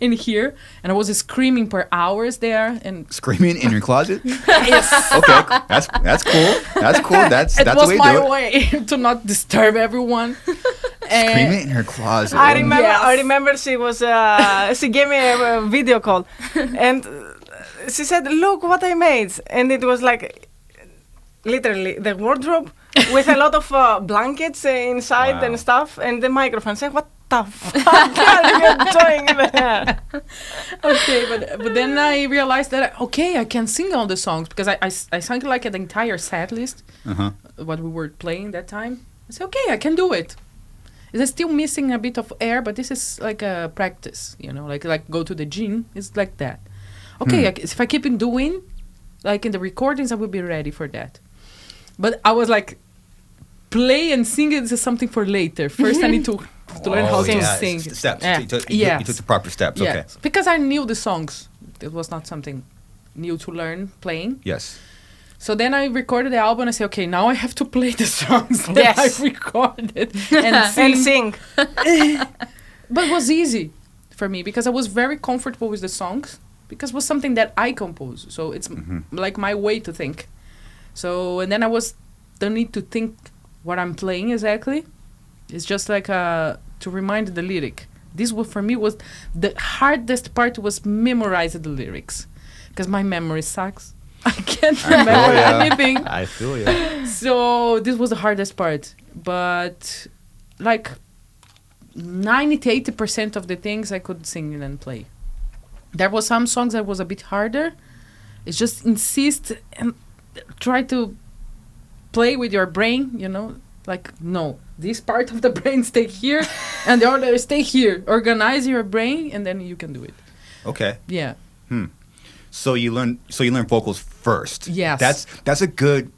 in here. And I was screaming per hours there. And Screaming in your closet? yes, Okay, that's cool. That's cool. That's it the was way to my do it. way to not disturb everyone. Screaming in her closet. I remember. Yes. I remember she was. She gave me a video call, and she said, "Look what I made," and it was like, literally the wardrobe with a lot of blankets inside Wow. and stuff, and the microphone. Say, what the fuck are you doing there? Okay, but then I realized that I can sing all the songs because I sang like an entire set list. Uh-huh. What we were playing that time. I said, okay, I can do it. It's still missing a bit of air, but this is like a practice, like go to the gym. It's like that. Okay, if I keep on doing, like in the recordings, I will be ready for that. But I was like, play and sing is something for later. First, I need to learn how to sing. Steps. Yeah. You took Yes. the proper steps. Okay. Yes. Because I knew the songs. It was not something new to learn playing. Yes. So then I recorded the album and I said, okay, now I have to play the songs that Yes. I recorded and sing. And sing. But it was easy for me because I was very comfortable with the songs because it was something that I composed. So it's like my way to think. So, and then don't need to think what I'm playing exactly. It's just like to remind the lyric. This was, for me, was the hardest part was memorize the lyrics because my memory sucks. I can't remember anything. I feel you. So this was the hardest part. But like 90 to 80% of the things I could sing and play. There was some songs that was a bit harder. It's just insist and try to play with your brain, Like, no, this part of the brain stay here and the other stay here. Organize your brain and then you can do it. Okay. Yeah. So you learn vocals first. Yes. That's a good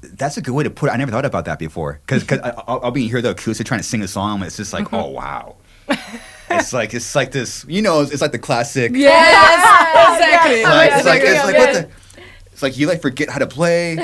way to put it. I never thought about that before. Because I'll be here the acoustic trying to sing a song and it's just like, oh wow. It's like this, it's like the classic. Yes, exactly. It's like you like forget how to play,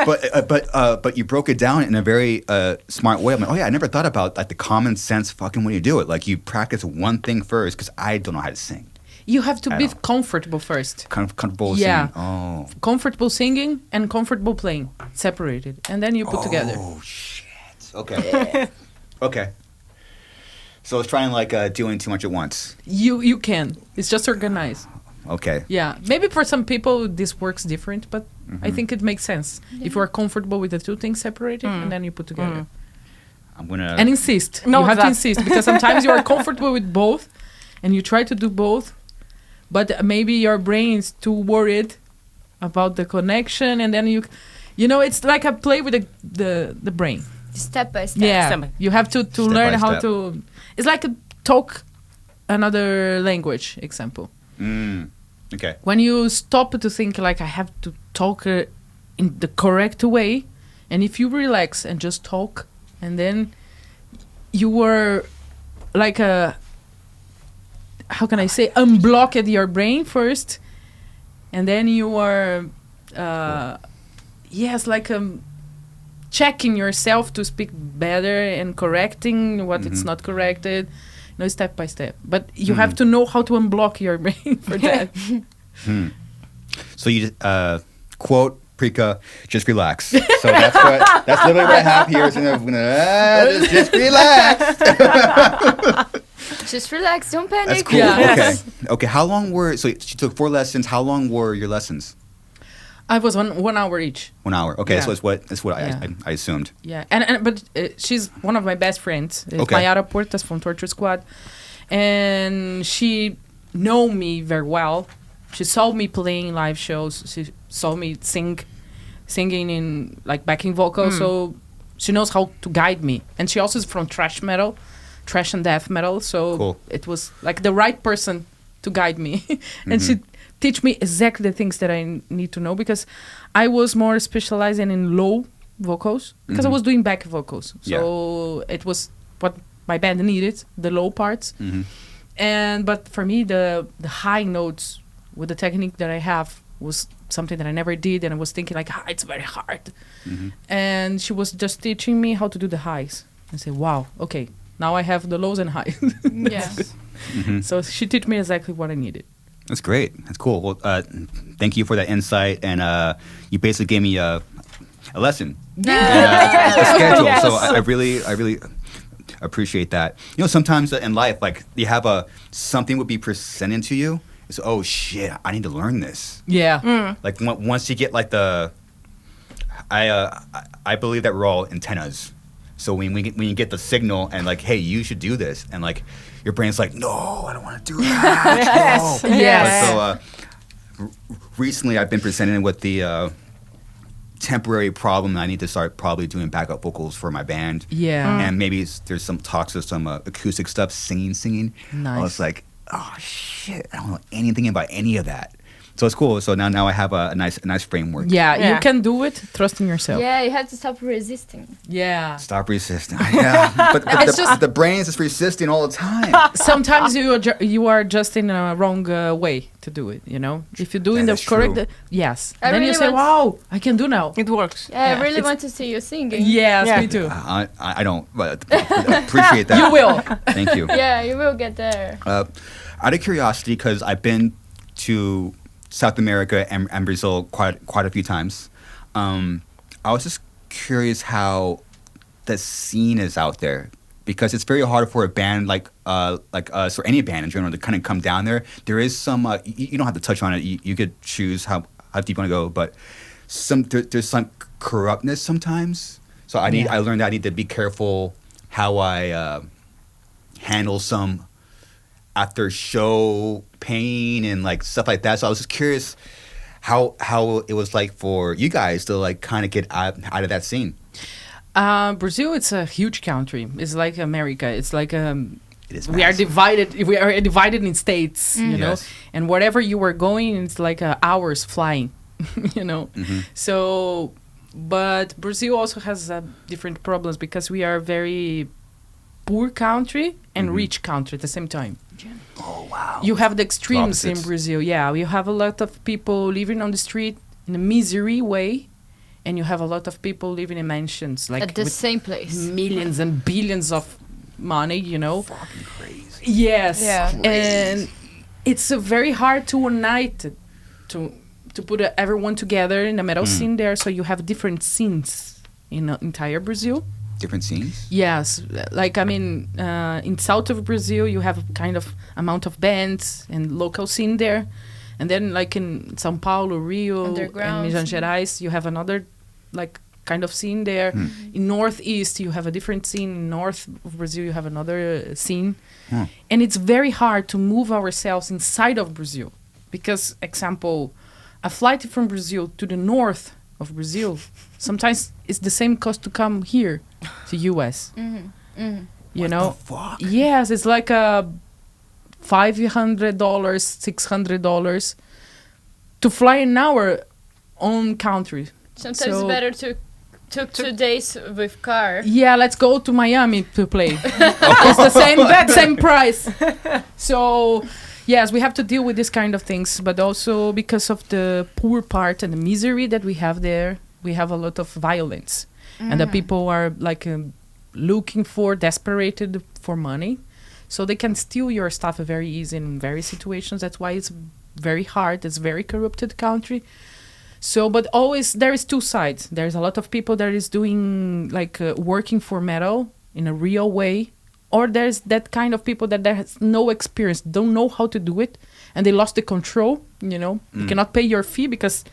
but you broke it down in a very smart way. I'm like, oh yeah, I never thought about like the common sense fucking way you do it. Like you practice one thing first because I don't know how to sing. You have to be comfortable first. Comfortable singing. Oh. Comfortable singing and comfortable playing, separated, and then you put together. Oh shit. Okay. Okay. So it's trying like doing too much at once. You can. It's just organized. Okay. Yeah. Maybe for some people this works different, but I think it makes sense. If you are comfortable with the two things separated and then you put together. I'm gonna and insist. No, you have to insist because sometimes you are comfortable with both and you try to do both, but maybe your brain is too worried about the connection and then it's like a play with the brain. Step by step. Yeah. You have to learn how to. It's like a talk another language example. Okay. When you stop to think like I have to talk in the correct way, and if you relax and just talk, and then you were like how can I say, unblocked your brain first, and then you are, checking yourself to speak better and correcting what it's not corrected. Step by step. But you have to know how to unblock your brain for that. So you quote Prika, just relax. So that's literally what I have here. So I'm gonna just relax. Just relax, don't panic. That's cool. Yeah. Okay. How long so she took 4 lessons. How long were your lessons? I was 1 hour each. 1 hour. Okay, yeah. So that's what I assumed. Yeah, but she's one of my best friends. It's Mayara Portas from Torture Squad, and she know me very well. She saw me playing live shows. She saw me singing in like backing vocals. So she knows how to guide me. And she also is from thrash and death metal. So it was like the right person to guide me, and she teach me exactly the things that I need to know because I was more specialized in low vocals because I was doing back vocals. So it was what my band needed, the low parts. But for me, the high notes with the technique that I have was something that I never did, and I was thinking like, it's very hard. And she was just teaching me how to do the highs. I say, wow, okay, now I have the lows and highs. Yes. So she taught me exactly what I needed. That's great. That's cool. Well, thank you for that insight, and you basically gave me a lesson, and, a schedule. Yes. So I really appreciate that. Sometimes in life, like you have something would be presented to you. It's oh shit, I need to learn this. Yeah. Like once you get like I believe that we're all antennas. So when you get the signal and like, hey, you should do this, and like your brain's like, no, I don't want to do that. No. Yes. So recently I've been presented with the temporary problem that I need to start probably doing backup vocals for my band. Yeah. And maybe there's some talks of some acoustic stuff, singing. Nice. I was like, oh shit, I don't know anything about any of that. So it's cool. So now I have a nice framework. Yeah, you can do it. Trust in yourself. Yeah, you have to stop resisting. Yeah. Stop resisting. Yeah. But the brain is just resisting all the time. Sometimes you are just in a wrong way to do it, If you're doing the correct... Yes. I then really you say, wow, I can do now. It works. Yeah, I really want to see you singing. Yes, me too. I don't, but appreciate that. You will. Thank you. Yeah, you will get there. Out of curiosity, because I've been to South America and Brazil quite a few times. I was just curious how the scene is out there, because it's very hard for a band like us or any band in general to kind of come down there. There is some you don't have to touch on it. You could choose how deep you want to go, but there's some corruptness sometimes. So I learned that I need to be careful how I handle some after show pain and like stuff like that. So I was just curious how it was like for you guys to like kind of get out of that scene. Brazil, it's a huge country. It's like America. It's like It is we are massive. divided. We are divided in states, you know. Yes. And wherever you were going, it's like hours flying, you know. So, but Brazil also has different problems because we are a very poor country and rich country at the same time. Oh wow! You have the extremes in Opposites. Brazil. Yeah, you have a lot of people living on the street in a misery way, and you have a lot of people living in mansions, like At the with same place. millions and billions of money. You know. Fucking crazy. Yes. Yeah. And it's very hard to unite to put everyone together in the metal scene there. So you have different scenes in entire Brazil. Different scenes. Yes, like I mean, in south of Brazil, you have a kind of amount of bands and local scene there, and then like in São Paulo, Rio, Underground. and Minas Gerais, you have another like kind of scene there. In northeast, you have a different scene. In north of Brazil, you have another scene, and it's very hard to move ourselves inside of Brazil because, example, a flight from Brazil to the north of Brazil sometimes it's the same cost to come here to US. You know, fuck? yes, it's like $500, $600 to fly in our own country. Sometimes So- it's better to took 2 days with car. Yeah, let's go to Miami to play. It's the same price. So, yes, we have to deal with this kind of things, but also because of the poor part and the misery that we have there, we have a lot of violence, and the people are like looking for, desperate for money, so they can steal your stuff very easy in various situations. That's why it's very hard. It's a very corrupted country. So, but always there is two sides. There's a lot of people that is doing like working for metal in a real way, or there's that kind of people that has no experience, don't know how to do it, and they lost the control. You know, you cannot pay your fee because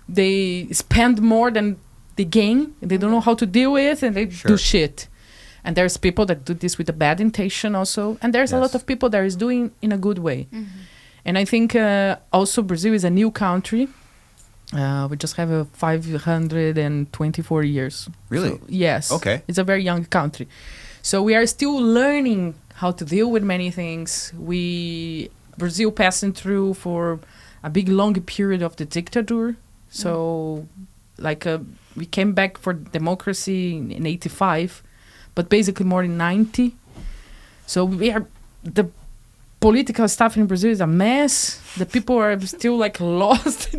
they spend more than they gain. And they don't know how to deal with, and they do shit. And there's people that do this with a bad intention also, and there's a lot of people that is doing in a good way. And I think also Brazil is a new country. We just have 524 years. Really? So, yes. Okay. It's a very young country. So we are still learning how to deal with many things. Brazil passing through for a big long period of the dictator. So we came back for democracy in 85, but basically more in 90. So the political stuff in Brazil is a mess. The people are still like lost.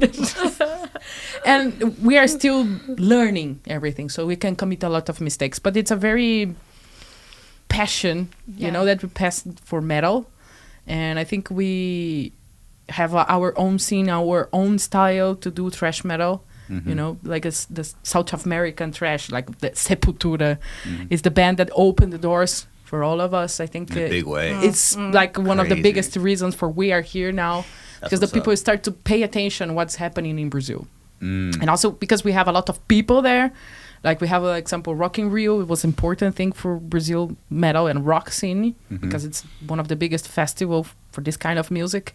And we are still learning everything. So we can commit a lot of mistakes. But it's a very passion, you know, that we pass for metal. And I think we have our own scene, our own style to do thrash metal. You know, like the South American thrash, like the Sepultura is the band that opened the doors for all of us. I think In a big way. it's like one of the Crazy. biggest reasons for we are here now, because the what's people up. start to pay attention what's happening in Brazil. And also because we have a lot of people there. Like we have, for example, Rock in Rio. It was an important thing for Brazil metal and rock scene because it's one of the biggest festival for this kind of music.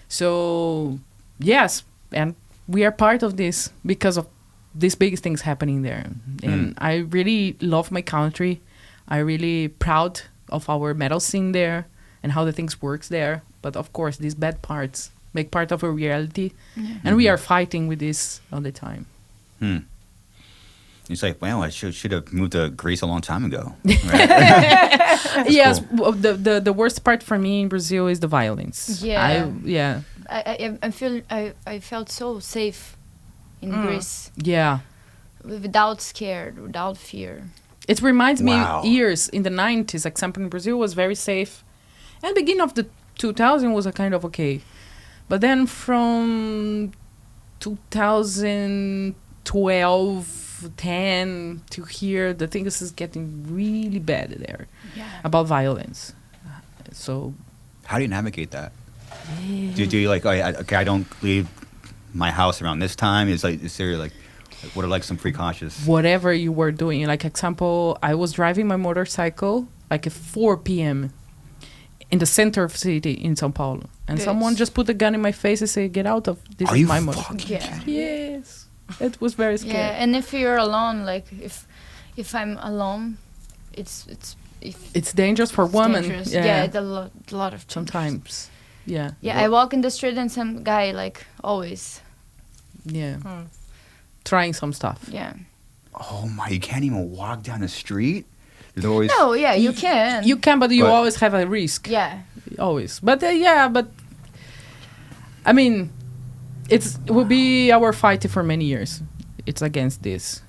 So, yes, and we are part of this because of these big things happening there. And I really love my country. I'm really proud of our metal scene there and how the things works there. But of course, these bad parts make part of a reality. And we are fighting with this all the time. It's like, well, I should have moved to Greece a long time ago. Yes, cool. the worst part for me in Brazil is the violence. Yeah. I felt so safe in Greece, Yeah. without scared, without fear. It reminds Wow. me years in the 90s, example in Brazil was very safe. And beginning of the 2000 was a kind of okay. But then from 2012, 10 to here, the things is getting really bad there about violence. So How do you navigate that? Do you like, I don't leave my house around this time? Is there like what are like some precautions? whatever you were doing, like example, I was driving my motorcycle like at 4 p.m. in the center of the city in São Paulo, and someone just put a gun in my face and said, "Get out of this! Are is you my motorcycle." fucking Yeah. Yes, it was very scary. Yeah, and if you're alone, like if I'm alone, it's dangerous for women. dangerous. Yeah, it's a lot of sometimes. Yeah. Yeah, I walk in the street and some guy like always. Yeah. Trying some stuff. Yeah. Oh my! You can't even walk down the street. There's always No, yeah, you can. You can, but you always have a risk. Yeah. Always. But but I mean, it will be our fight for many years. It's against this.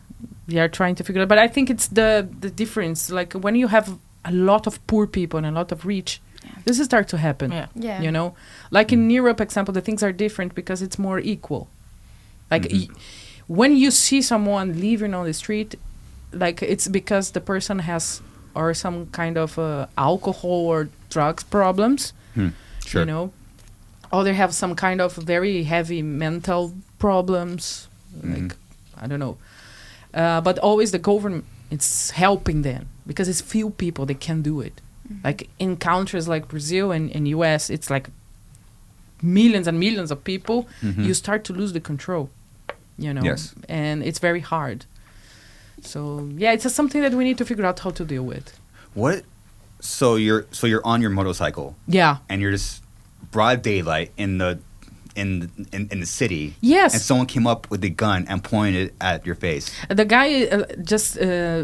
We are trying to figure it out. But I think it's the difference. Like when you have a lot of poor people and a lot of rich, this is start to happen. Yeah. Yeah. You know, like in Europe, example, the things are different because it's more equal. Like when you see someone living on the street, like it's because the person has or some kind of alcohol or drugs problems. Sure. You know, or they have some kind of very heavy mental problems. Like I don't know, but always the government it's helping them because it's few people they can do it. Like in countries like Brazil and US, it's like millions and millions of people. You start to lose the control. You know, and it's very hard. So yeah, it's something that we need to figure out how to deal with. What? So you're on your motorcycle. Yeah. And you're just broad daylight in the city. Yes. And someone came up with a gun and pointed it at your face. The guy just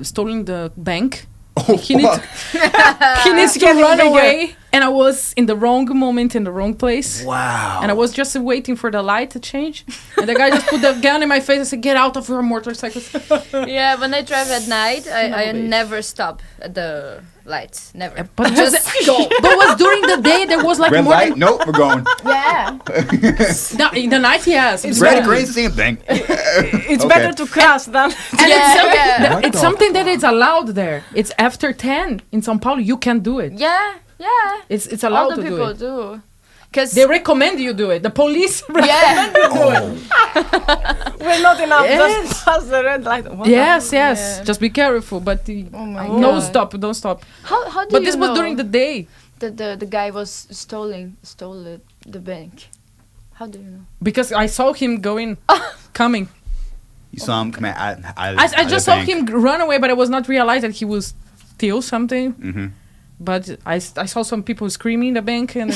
stolen the bank. Oh, he needs to run away, and I was in the wrong moment in the wrong place. Wow. And I was just waiting for the light to change, and the guy just put the gun in my face and said, "Get out of your motorcycle." Yeah, when I drive at night, I never stop at the lights. Never. But just go. But was during the day there was like red more light? than Nope, we're going. Yeah. no, in the night, yes. It's red, green, same thing. It's better to crash than. And Yeah. it's something that is allowed there. It's after 10 in São Paulo. You can do it. Yeah. It's allowed All the to do people it. do. Cause They recommend you do it. The police recommend you do it. We're not enough. Yes. Just pass the red light. What Yes. Yeah. Just be careful. But Oh my no God. stop. Don't stop. How do But you this know was during the day that the guy was stole the bank? How do you know? because I saw him coming. You saw him come out I just saw him run away, but I was not realized that he was steal something. But I saw some people screaming in the bank, and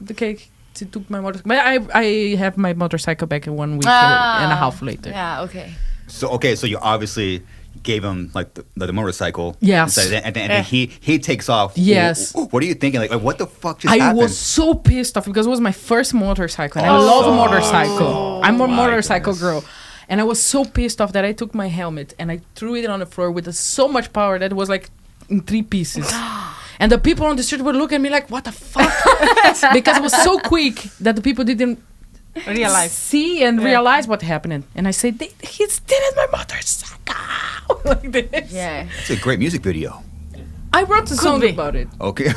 then he took my motorcycle. But I have my motorcycle back in 1 week and a half later. Yeah. Okay. So you obviously gave him like the motorcycle. Yes. And then he takes off. Yes. What are you thinking? Like what the fuck just I happened? was so pissed off because it was my first motorcycle. And I love a motorcycle. I'm a motorcycle girl. And I was so pissed off that I took my helmet and I threw it on the floor with so much power that it was like in 3 pieces. And the people on the street would look at me like, what the fuck? Because it was so quick that the people didn't see and realize what happened. And I said, he stealing my motorcycle. Like this. Yeah. It's a great music video. I wrote a song about it. Okay.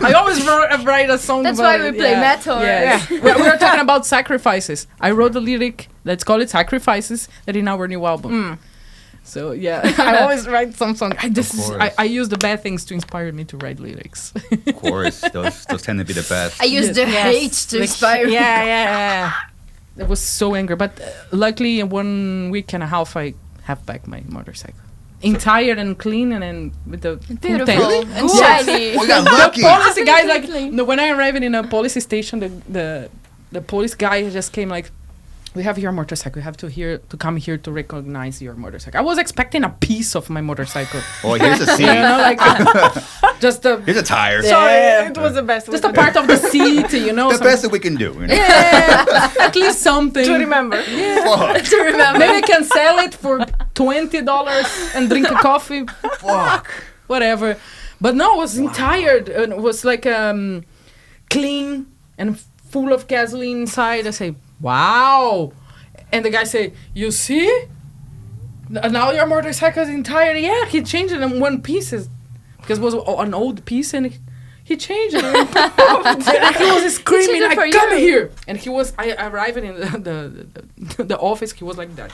I always write a song That's about it. why we play metal. Yeah. we were talking about sacrifices. I wrote a lyric, let's call it Sacrifices, that in our new album. So yeah, I always write some song. I use the bad things to inspire me to write lyrics. Of course, those tend to be the best. I use the hate to inspire me. Yeah. I was so angry, but luckily in 1 week and a half I have back my motorcycle. Entire and clean and with the Beautiful and shiny. We got lucky. The police guy, like, when I arrived in a police station, the police guy just came like, we have your motorcycle. You have to come here to recognize your motorcycle. I was expecting a piece of my motorcycle. Oh, here's a seat. You know, like just a. Here's a tire. Sorry, it was the best. Just a part of the seat, you know. The best that we can do. You know? Yeah, at least something to remember. Fuck. To remember. Maybe I can sell it for $20 and drink a coffee. Fuck. Whatever. But no, it was tired. And it was like clean and full of gasoline inside. I say, wow. And the guy say, you see? Now your motorcycle is entire. Yeah, he changed it in 1 piece. Because it was an old piece and he changed it. And he was screaming, I come here. And I arrived in the office, he was like that.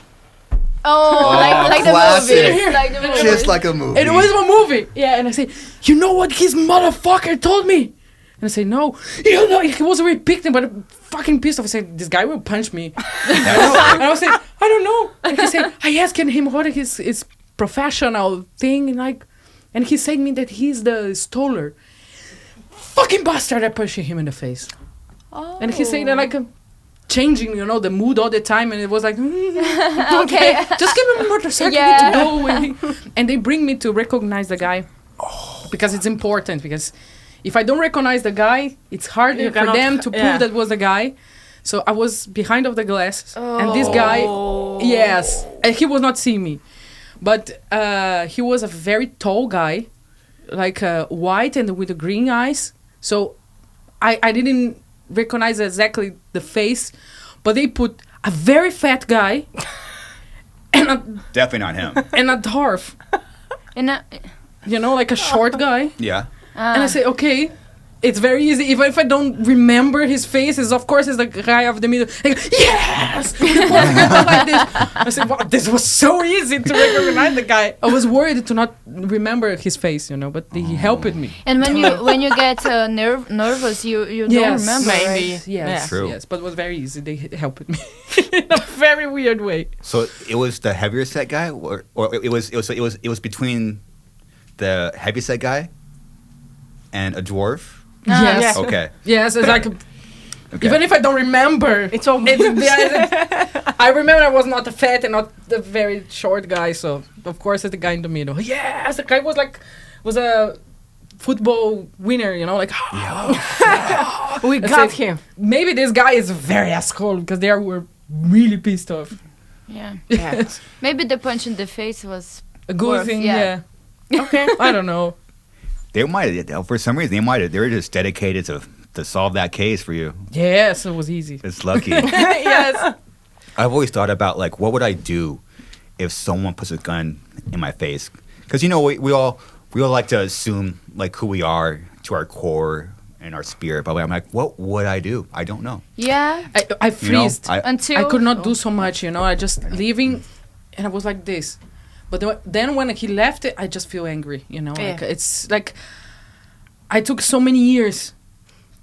Oh, like the classic. movie. Like the movie. Just like a movie. It was a movie. Yeah, and I say, you know what his motherfucker told me? And I say, no, you know, he was really picked him, but fucking pissed off. I said, this guy will punch me. And I was saying, I don't know. And he said, I asked him what his professional thing, and he said me that he's the stoller. Fucking bastard! I pushed him in the face, and he said that like changing, the mood all the time, and it was like, okay, just give him a motorcycle, to go away. And they bring me to recognize the guy, because it's important, because if I don't recognize the guy, it's harder for them to prove that was the guy. So I was behind of the glass, and this guy, and he was not seeing me, but he was a very tall guy, like white and with the green eyes. So I didn't recognize exactly the face, but they put a very fat guy, and definitely not him, and a dwarf, and like a short guy. Yeah. And I say, okay, it's very easy. Even if I don't remember his face, of course, it's the guy of the middle. I go, yes! Like this. I said, wow, this was so easy to recognize the guy. I was worried to not remember his face, but he helped me. And when you get nervous, you don't remember. Maybe. Right? Yes, True. yes. But it was very easy. They helped me in a very weird way. So it was the heavier set guy, or it was between the heavy set guy and a dwarf. Yes. Okay. Yes, it's like, even if I don't remember, It's all I remember I was not the fat and not the very short guy, so of course it's the guy in the middle. Yes, the guy was a football winner, like, we got him. Maybe this guy is very asshole because they were really pissed off. Yeah. Yes. Maybe the punch in the face was A good thing, yeah. Okay. I don't know. They might have, for some reason, they were just dedicated to solve that case for you. Yes, it was easy. It's lucky. Yes. I've always thought about, like, what would I do if someone puts a gun in my face? Because, we all like to assume, like, who we are to our core and our spirit. But I'm like, what would I do? I don't know. Yeah. I freezed. Until I could not do so much, I just leaving, and I was like this. But then when he left it, I just feel angry, Like, it's like I took so many years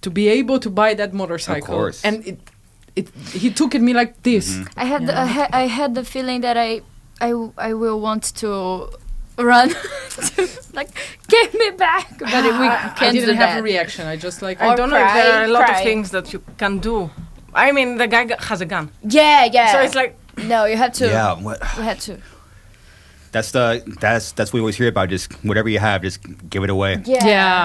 to be able to buy that motorcycle. Of course. And he took me like this. Mm-hmm. I had the feeling that I will want to run, like, give me back, but we can't I didn't do have that. a reaction. I just like, I don't know if there are a lot cry. of things that you can do. I mean, the guy has a gun. Yeah. So it's like, no, you have to. Yeah. You had to. That's what we always hear about. Just whatever you have, just give it away. Yeah.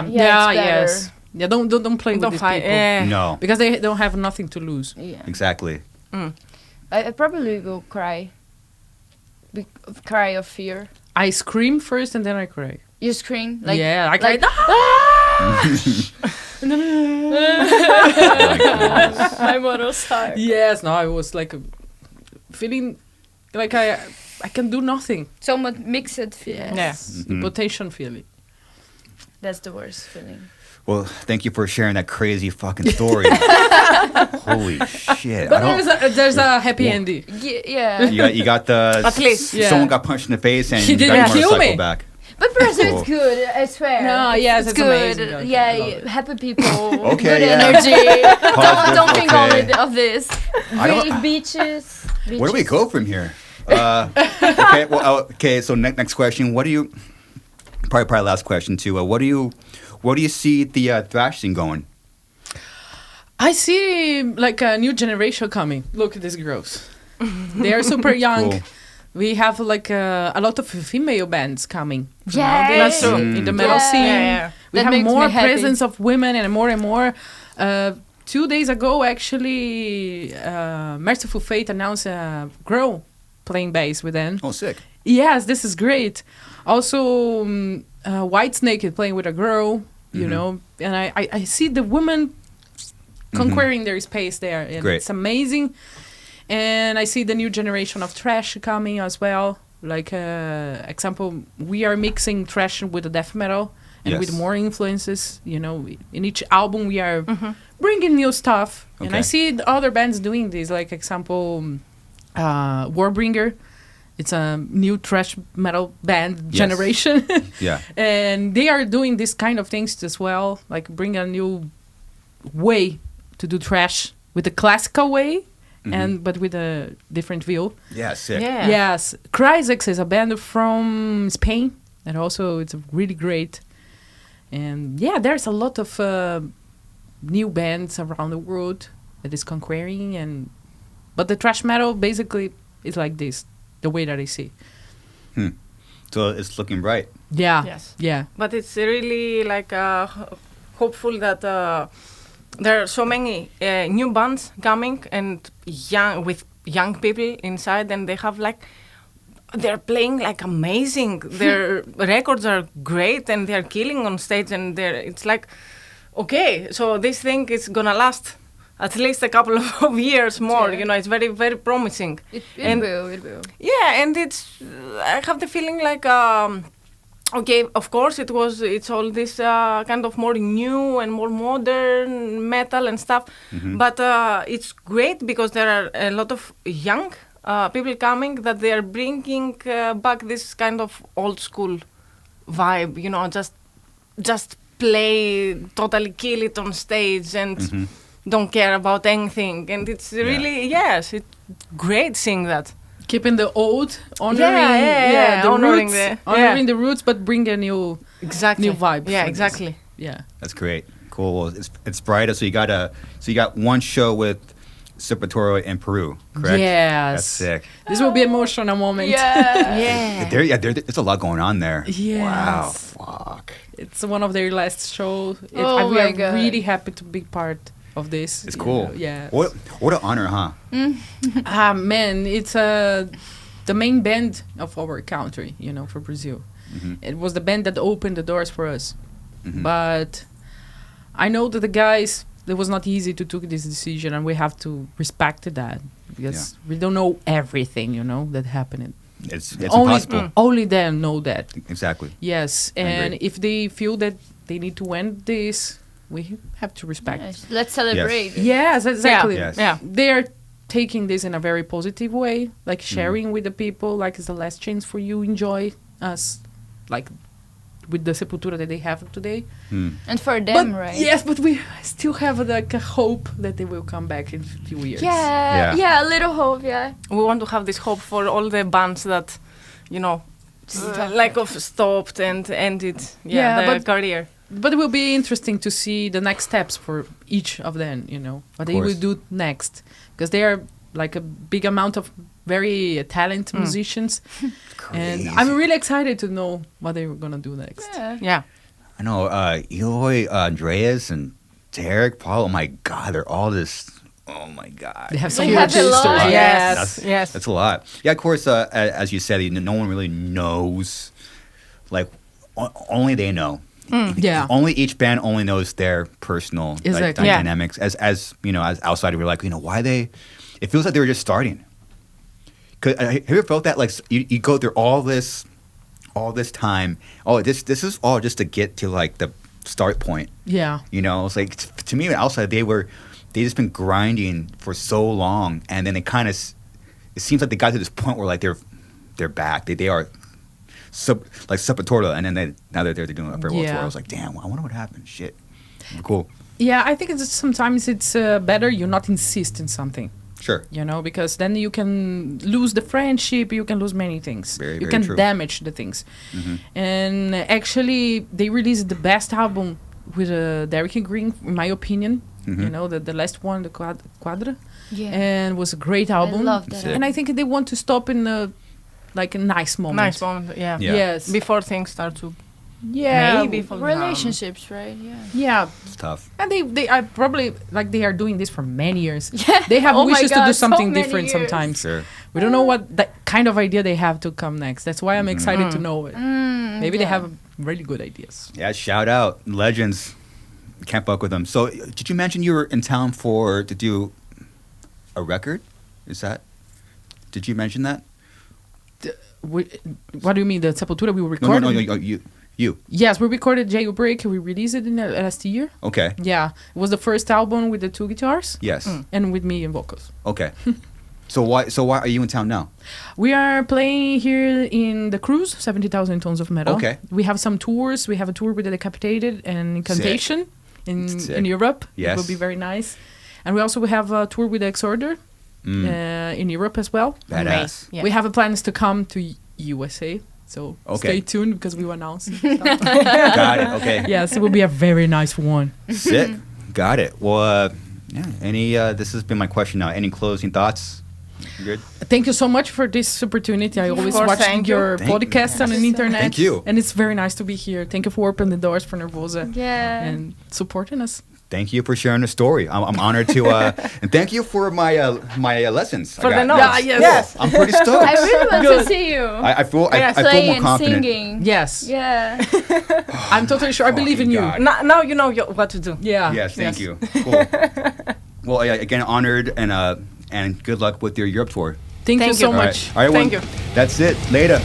it's better. yes. Yeah, don't play with don't these fight. people. No. Because they don't have nothing to lose. Yeah. Exactly. I probably will cry. Cry of fear. I scream first and then I cry. You scream I cry. My motorcycle. Yes, no, I was like feeling like I can do nothing. So much mixed feelings. Yes, Mhm. impotent feeling. That's the worst feeling. Well, thank you for sharing that crazy fucking story. Holy shit! But there's a happy ending. Yeah. You got the At least. Yeah. someone got punched in the face and He you got didn't your kill motorcycle me. back. But Brazil Cool. is good, I swear. No, yes, it's good. amazing. Okay, Yeah, I love it. happy people, Okay, good yeah. energy. Positive, don't think okay. only of this. I don't- Great beaches. Where do we go from here? Okay. Well, okay. So next question. What do you? Probably last question too. Where do you see the thrash scene going? I see like a new generation coming. Look at these girls. They are super young. Cool. We have like a lot of female bands coming. Yes. Nowadays That's true. in the metal Yeah. scene. Yeah. We That have makes more me happy. presence of women and more. 2 days ago, actually, Merciful Fate announced a girl playing bass with them. Oh, sick. Yes, this is great. Also, Whitesnake is playing with a girl, you know, and I see the women conquering their space there, and Great. it's amazing. And I see the new generation of thrash coming as well. Like, example, we are mixing thrash with the death metal and with Yes. more influences. You know, in each album we are bringing new stuff, and I Okay. see the other bands doing this. Like, example, Warbringer. It's a new thrash metal band Yes. generation. Yeah. And they are doing this kind of things as well, like bring a new way to do thrash with the classical way and but with a different view. Yeah, sick. Yeah. Yes, Crysex is a band from Spain, and also it's really great. And yeah, there's a lot of new bands around the world that is conquering, but the thrash metal basically is like this, the way that I see. So it's looking bright. Yeah. Yes. Yeah. But it's really like hopeful that there are so many new bands coming and with young people inside, and they have like they're playing like amazing. Their records are great, and they're killing on stage, and it's like okay, so this thing is gonna last at least a couple of years more. Yeah. You know, it's very, very promising. It will. Yeah, and I have the feeling like, okay, of course it's all this kind of more new and more modern metal and stuff, but it's great because there are a lot of young people coming that they are bringing back this kind of old school vibe, you know, just play, totally kill it on stage and don't care about anything. And it's really, yes, it's great seeing that. Keeping the old, honoring, the honoring honoring the roots, but bring a new vibe. Yeah, for exactly. this. Yeah, That's great. Cool. Well, it's brighter. So you got one show with Sepultura in Peru, correct? Yes. That's sick. This will be an emotional moment. Yeah. There's a lot going on there. Yes. Wow. Fuck. It's one of their last shows. We my are God. really happy to be part of this. It's you cool. know, yeah. What an honor, huh? Man, it's the main band of our country, you know, for Brazil. It was the band that opened the doors for us. But I know that the guys, it was not easy to take this decision, and we have to respect that because we don't know everything, you know, that happened. It's impossible. Only them know that. Exactly. Yes, I and agree. if they feel that they need to end this, we have to respect. Yes, let's celebrate. Yes, exactly. Yes. Yeah. They are taking this in a very positive way, like sharing with the people, like it's the last chance for you enjoy us, like with the Sepultura that they have today. And for them, But right? yes, but we still have like a hope that they will come back in a few years. Yeah, a little hope, yeah. We want to have this hope for all the bands that, you know, like of stopped and ended Yeah, their but- career. But it will be interesting to see the next steps for each of them, you know, what they will do next. Because they are like a big amount of very talented musicians. And I'm really excited to know what they're going to do next. Yeah. I know Eloy, Andreas, and Derek, Paul. Oh my God, they're all just. Oh my God. They have so They much have a lot. history. Yes. That's a lot. Yeah, of course. As you said, no one really knows. Like, only they know. Yeah. Only each band only knows their personal Exactly. Yeah. dynamics. As you know, as outside, we're like, you know, why they? It feels like they were just starting. Cause have you ever felt that? Like you go through all this time. Oh, this is all just to get to like the start point. Yeah. You know, it's like to me, outside they just been grinding for so long, and then it kind of it seems like they got to this point where like they're back. They are. Like Sepultura, and then now that they're doing a Fair World Tour, I was like, damn, I wonder what happened. Shit, cool. Yeah, I think sometimes it's better you not insist in something. Sure. You know, because then you can lose the friendship, you can lose many things. Very, you very can true. damage the things. And actually, they released the best album with Derek Green, in my opinion. You know, the last one, the Quadra. Yeah. And was a great album. love that. And I think they want to stop in a nice moment. Nice moment, yeah. Yeah. Yes. Before things start to Yeah. maybe fall down. Relationships, right? Yeah. Yeah. It's tough. And they are probably like they are doing this for many years. Yeah. They have Oh my wishes to God, do so something many different years. sometimes. Sure. We don't know what that kind of idea they have to come next. That's why I'm excited to know it. Maybe they have really good ideas. Yeah, shout out legends. Can't fuck with them. So, did you mention you were in town to do a record? Did you mention that? What do you mean? The Sepultura we No, recorded? no, you. Yes, we recorded Jailbreak. We released it in last year. Okay. Yeah, it was the first album with the 2 guitars. Yes. And with me in vocals. Okay. So why are you in town now? We are playing here in the Cruise, 70,000 Tons of Metal. Okay. We have some tours. We have a tour with the Decapitated and Incantation in Sick. Europe. Yes. It will be very nice. And we also have a tour with the Exorder in Europe as well. Badass. Yeah. We have a plans to come to USA. So stay tuned because we will announce it. Got it. Okay. Yes, it will be a very nice one. Sick. Got it. Well, this has been my question now. Any closing thoughts? You good? Thank you so much for this opportunity. I always watch your podcast on the internet. Thank you. And it's very nice to be here. Thank you for opening the doors for Nervosa. Yeah. And supporting us. Thank you for sharing the story. I'm honored to, and thank you for my lessons. For the notes. Yes. I'm pretty stoked. I really want to see you. I feel more playing confident. and singing. Yes. Yeah. I'm totally sure. I believe in you. God. Now you know what to do. Yeah. Yes, thank you. Cool. Well, again, honored and good luck with your Europe tour. Thank you so much. All right, Thank you. That's it. Later.